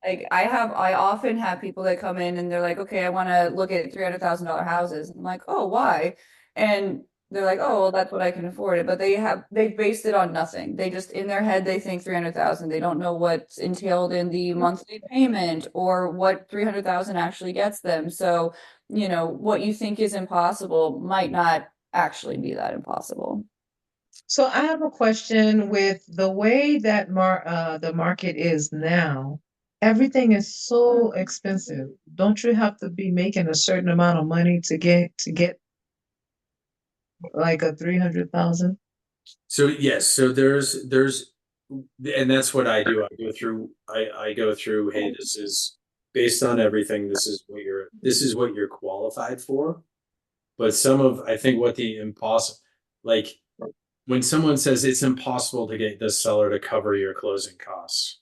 Like I often have people that come in and they're like, okay, I want to look at $300,000 houses. I'm like, oh, why? And they're like, oh, well, that's what I can afford it. But they've based it on nothing. They just in their head they think 300,000. They don't know what's entailed in the monthly payment or what 300,000 actually gets them. So, what you think is impossible might not actually be that impossible. So I have a question with the way that the market is now. Everything is so expensive. Don't you have to be making a certain amount of money to get like a 300,000? So yes, so there's, and that's what I do. I go through. Hey, this is based on everything. This is what you're qualified for. But I think what the impossible, like when someone says it's impossible to get the seller to cover your closing costs.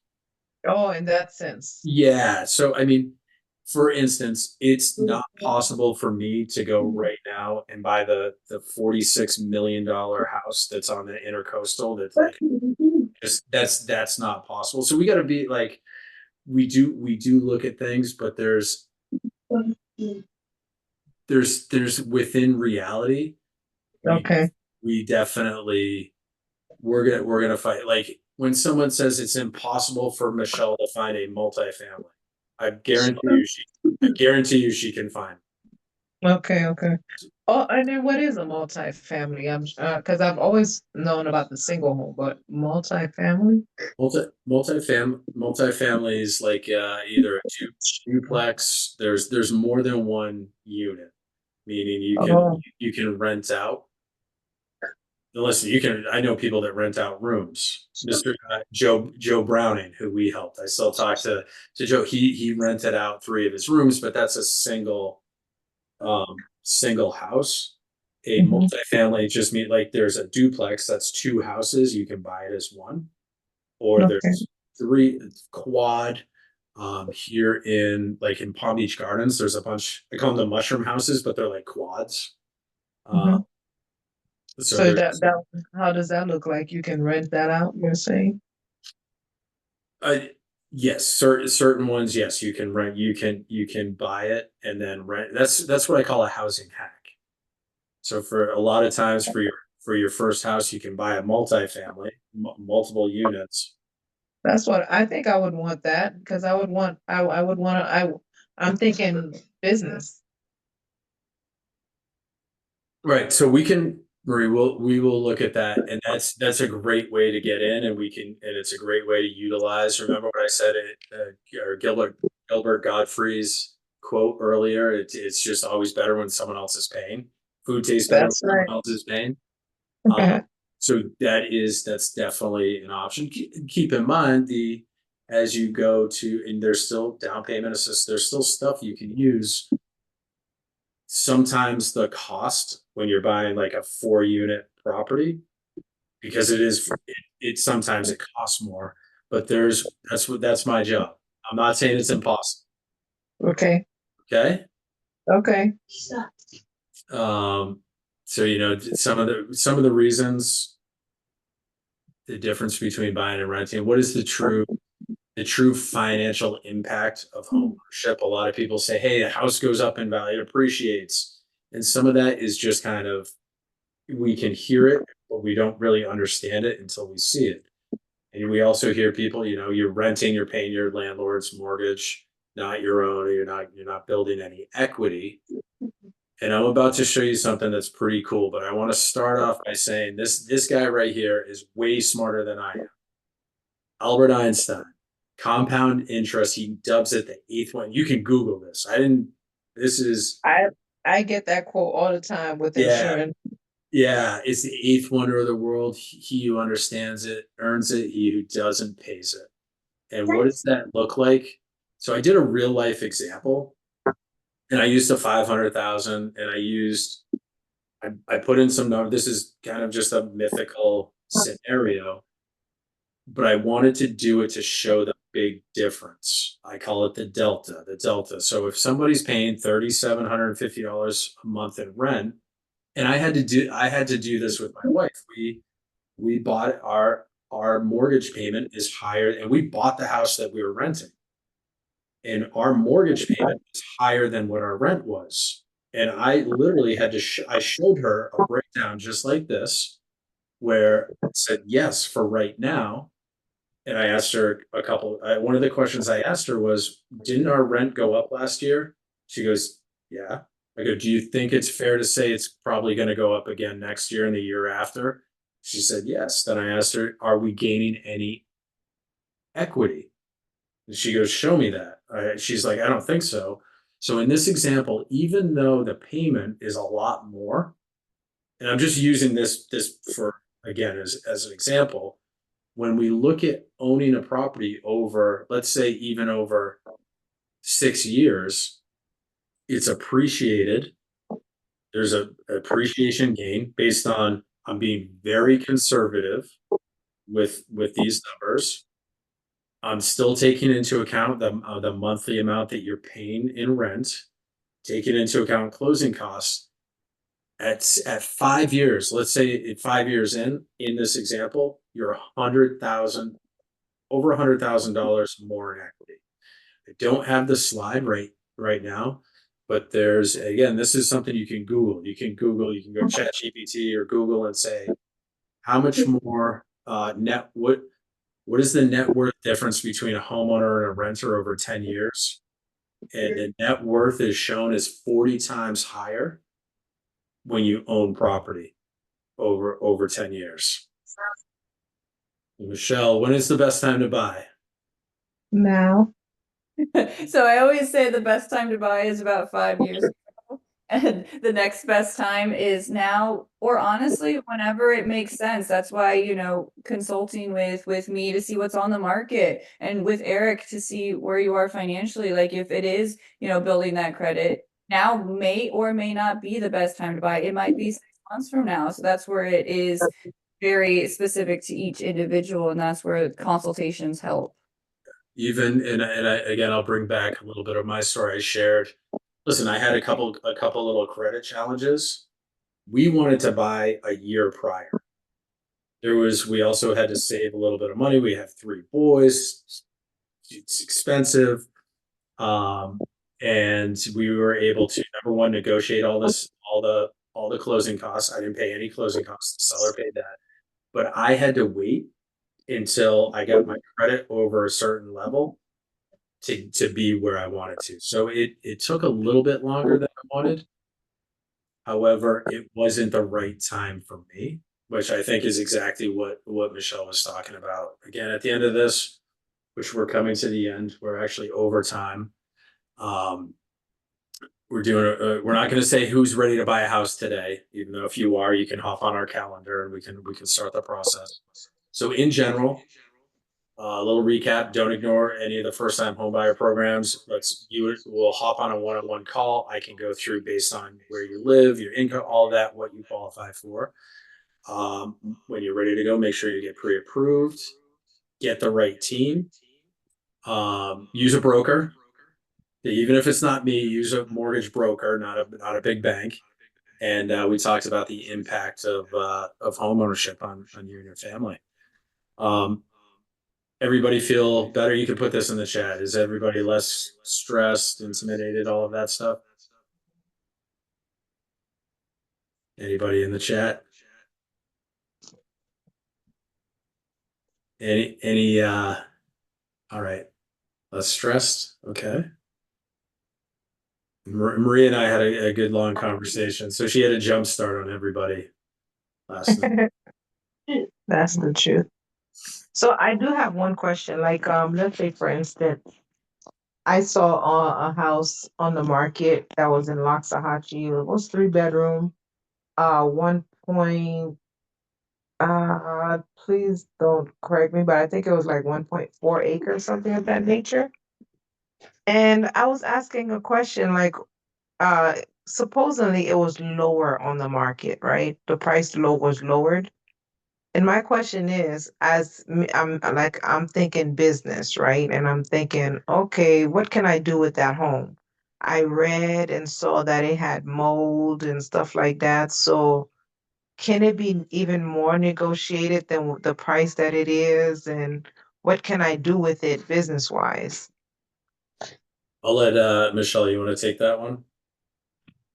Oh, in that sense. Yeah. So, I mean, for instance, it's not possible for me to go right now and buy the $46 million house that's on the intercoastal. That's like, that's not possible. So we got to be like, we do look at things, but there's within reality. Okay. We definitely, we're gonna fight. Like when someone says it's impossible for Michelle to find a multifamily, I guarantee you she can find. Okay, okay. Oh, and then what is a multifamily? Because I've always known about the single home, but multifamily? Multifamily is like either a duplex. There's more than one unit. meaning Oh. you can rent out. And listen, I know people that rent out rooms. Mr. Joe Browning, who we helped. I still talk to Joe. He rented out 3 of his rooms, but that's a single house. A Mhm. multifamily just mean like there's a duplex that's 2 houses, you can buy it as one, or Okay. there's 3 quad. Here in Palm Beach Gardens, there's a bunch. I call them the mushroom houses, but they're like quads. Mhm. So So there's that how does that look like? You can rent that out, you're saying? uh, yes, certain ones, yes, you can rent. You can buy it and then rent. That's what I call a housing hack. So for a lot of times for your first house, you can buy a multifamily, multiple units. That's what I think I would want that because I would want to I'm thinking business. Right. So we will look at that, and that's a great way to get in, and it's a great way to utilize. Remember what I said, or Gilbert Gottfried's quote earlier. It's just always better when someone else is paying. Food tastes better when That's someone right. else is paying. So that's definitely an option. Keep in mind as you go to, and there's still down payment assist. There's still stuff you can use. Sometimes the cost when you're buying like a 4 unit property, because it sometimes it costs more, but that's my job. I'm not saying it's impossible. Okay. Okay. Okay. Um, so some of the reasons, the difference between buying and renting. What is the true financial impact of homeownership? A lot of people say, "Hey, the house goes up in value, it appreciates," and some of that is just kind of, we can hear it, but we don't really understand it until we see it. And we also hear people, you're renting, you're paying your landlord's mortgage, not your own, or you're not building any equity. And I'm about to show you something that's pretty cool, but I want to start off by saying this guy right here is way smarter than I am. Albert Einstein, compound interest. He dubs it the 8th one. You can Google this. I didn't. This is I get that quote all the time with Yeah, insurance. yeah. It's the 8th wonder of the world. He who understands it earns it. He who doesn't pays it. And what does that look like? So I did a real life example, and I used a 500,000, and I put in some numbers. This is kind of just a mythical scenario, but I wanted to do it to show the big difference. I call it the delta, the delta. So if somebody's paying $3,750 a month in rent, and I had to do this with my wife. We bought our mortgage payment is higher, and we bought the house that we were renting, and our mortgage payment is higher than what our rent was. And I literally had to I showed her a breakdown just like this, where it said yes for right now. And I asked her one of the questions I asked her was, didn't our rent go up last year? She goes, yeah. I go, do you think it's fair to say it's probably going to go up again next year and the year after? She said, yes. Then I asked her, are we gaining any equity? And she goes, show me that. She's like, I don't think so. So in this example, even though the payment is a lot more, and I'm just using this for, again, as an example, when we look at owning a property over, let's say even over 6 years, it's appreciated. There's a appreciation gain based on, I'm being very conservative with these numbers. I'm still taking into account the monthly amount that you're paying in rent, taking into account closing costs. At 5 years, let's say at 5 years in this example, you're over $100,000 more in equity. I don't have the slide right now, but there's, again, this is something you can Google. You can go Chat GPT or Google and say, how much more what is the net worth difference between a homeowner and a renter over 10 years? And the net worth is shown as 40 times higher when you own property over 10 years. Michelle, when is the best time to buy? Now. So I always say the best time to buy is about 5 years ago. And the next best time is now, or honestly, whenever it makes sense. That's why, consulting with me to see what's on the market and with Eric to see where you are financially. Like if it is, building that credit, now may or may not be the best time to buy. It might be 6 months from now. So that's where it is very specific to each individual, and that's where consultations help. Even again, I'll bring back a little bit of my story I shared. Listen, I had a couple little credit challenges. We wanted to buy a year prior. We also had to save a little bit of money. We have 3 boys. It's expensive. Um, and we were able to, number one, negotiate all the closing costs. I didn't pay any closing costs. The seller paid that. But I had to wait until I got my credit over a certain level to be where I wanted to. So it took a little bit longer than I wanted. However, it wasn't the right time for me, which I think is exactly what Michelle was talking about. Again, at the end of this, which we're coming to the end, we're actually over time. Um, we're not going to say who's ready to buy a house today, even though if you are, you can hop on our calendar and we can start the process. So in general, a little recap: don't ignore any of the first-time homebuyer programs. We'll hop on a one-on-one call. I can go through based on where you live, your income, all of that, what you qualify for. When you're ready to go, make sure you get pre-approved, get the right team, use a broker. Even if it's not me, use a mortgage broker, not a big bank. And we talked about the impact of home ownership on you and your family. Everybody feel better? You can put this in the chat. Is everybody less stressed, intimidated, all of that stuff? Anybody in the chat? Any all right. Less stressed? Okay. Maria and I had a good long conversation. So she had a jump start on everybody last night. That's the truth. So I do have one question. Like, let's say for instance, I saw a house on the market that was in Loxahatchee. It was 3 bedroom, 1 point. Please don't correct me, but I think it was like 1.4 acres, something of that nature. And I was asking a question like, uh, supposedly it was lower on the market, right? The price was lowered. And my question is, I'm thinking business, right? And I'm thinking, okay, what can I do with that home? I read and saw that it had mold and stuff like that. So can it be even more negotiated than the price that it is? And what can I do with it business wise? I'll let Michelle, you want to take that one?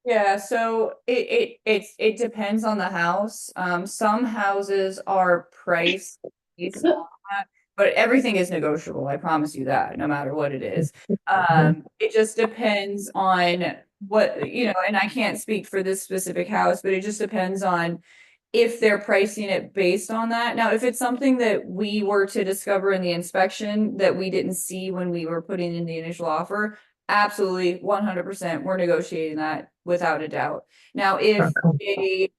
Yeah, so it depends on the house. Some houses are priced based on that, but everything is negotiable. I promise you that, no matter what it is. It just depends on what, and I can't speak for this specific house, but it just depends on if they're pricing it based on that. Now, if it's something that we were to discover in the inspection that we didn't see when we were putting in the initial offer, absolutely 100% we're negotiating that without a doubt. Now, if they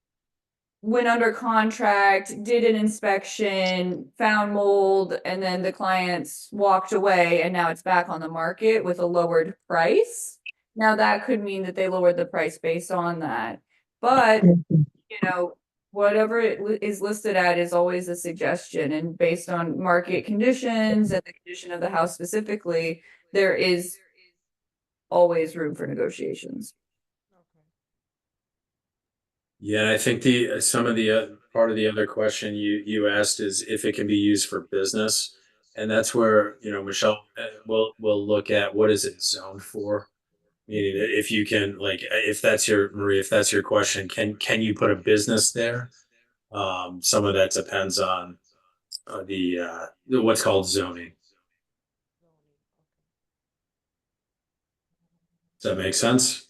went under contract, did an inspection, found mold, and then the clients walked away and now it's back on the market with a lowered price, now that could mean that they lowered the price based on that. But whatever it is listed at is always a suggestion, and based on market conditions and the condition of the house specifically, there is always room for negotiations. Yeah, I think the some of the part of the other question you asked is if it can be used for business, and that's where Michelle will look at what is it zoned for. Meaning, if you can, like, if that's your Marie, if that's your question, can you put a business there? Some of that depends on the what's called zoning. Does that make sense?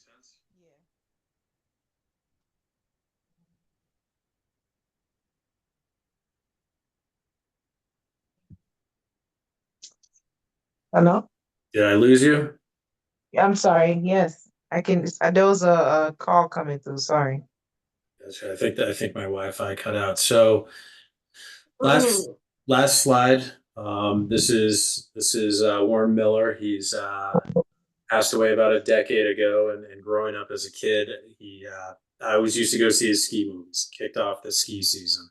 Hello? Did I lose you? I'm sorry. Yes, There was a call coming through, sorry. Gotcha. I think my Wi-Fi cut out. So last slide. This is Warren Miller. He's passed away about a decade ago, and growing up as a kid, I always used to go see his ski movies. Kicked off the ski season,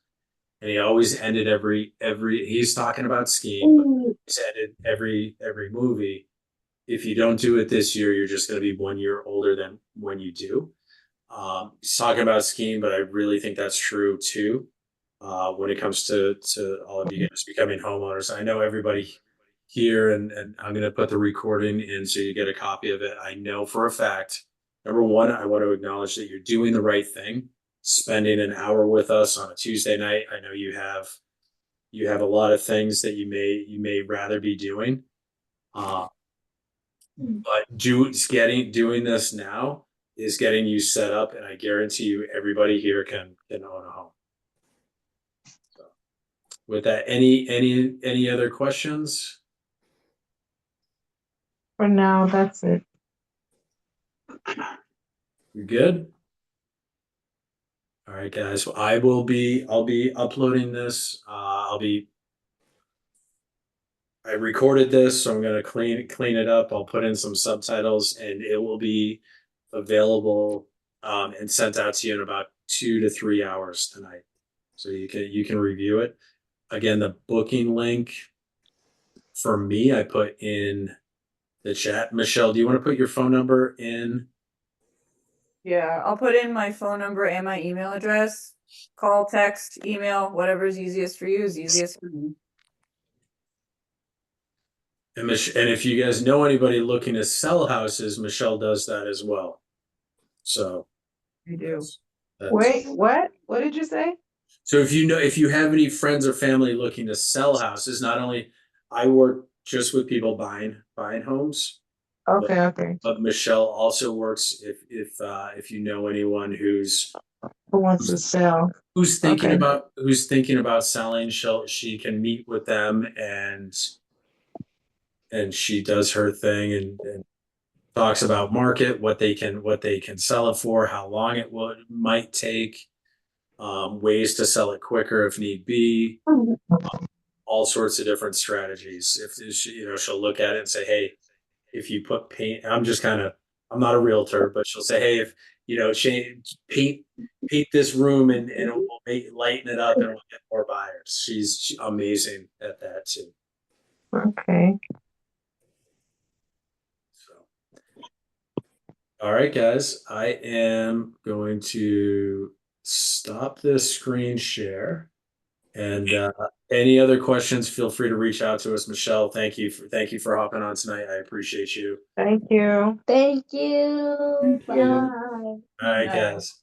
and he always ended every. He's talking about skiing, but he's ended every movie. If you don't do it this year, you're just going to be 1 year older than when you do. He's talking about skiing, but I really think that's true too. When it comes to all of you guys becoming homeowners, I know everybody here, and I'm going to put the recording in so you get a copy of it. I know for a fact, number one, I want to acknowledge that you're doing the right thing, spending an hour with us on a Tuesday night. I know you have a lot of things that you may rather be doing. But doing this now is getting you set up, and I guarantee you everybody here can own a home. So with that, any other questions? For now, that's it. You good? All right, guys. Well, I'll be uploading this. I recorded this, so I'm gonna clean it up. I'll put in some subtitles, and it will be available and sent out to you in about 2 to 3 hours tonight. So you can review it. Again, the booking link for me, I put in the chat. Michelle, do you want to put your phone number in? Yeah, I'll put in my phone number and my email address. Call, text, email, whatever's easiest for you is easiest for me. And if you guys know anybody looking to sell houses, Michelle does that as well. So I do. Wait, what? What did you say? So if you have any friends or family looking to sell houses, not only I work just with people buying homes, Okay. but Michelle also works if you know anyone Who wants to sell? who's thinking Okay. about selling, she can meet with them, and she does her thing, and talks about market, what they can sell it for, how long might take, ways to sell it quicker if need be, all sorts of different strategies. If she, she'll look at it and say, hey, if you put paint, I'm not a realtor, but she'll say, hey, if paint this room, and it will lighten it up, and we'll get more buyers. She's amazing at that too. Okay. So, all right, guys, I am going to stop this screen share. And any other questions, feel free to reach out to us. Michelle, thank you for hopping on tonight. I appreciate you. Thank you. Thank you. Thank you. Bye. All right, Bye. guys.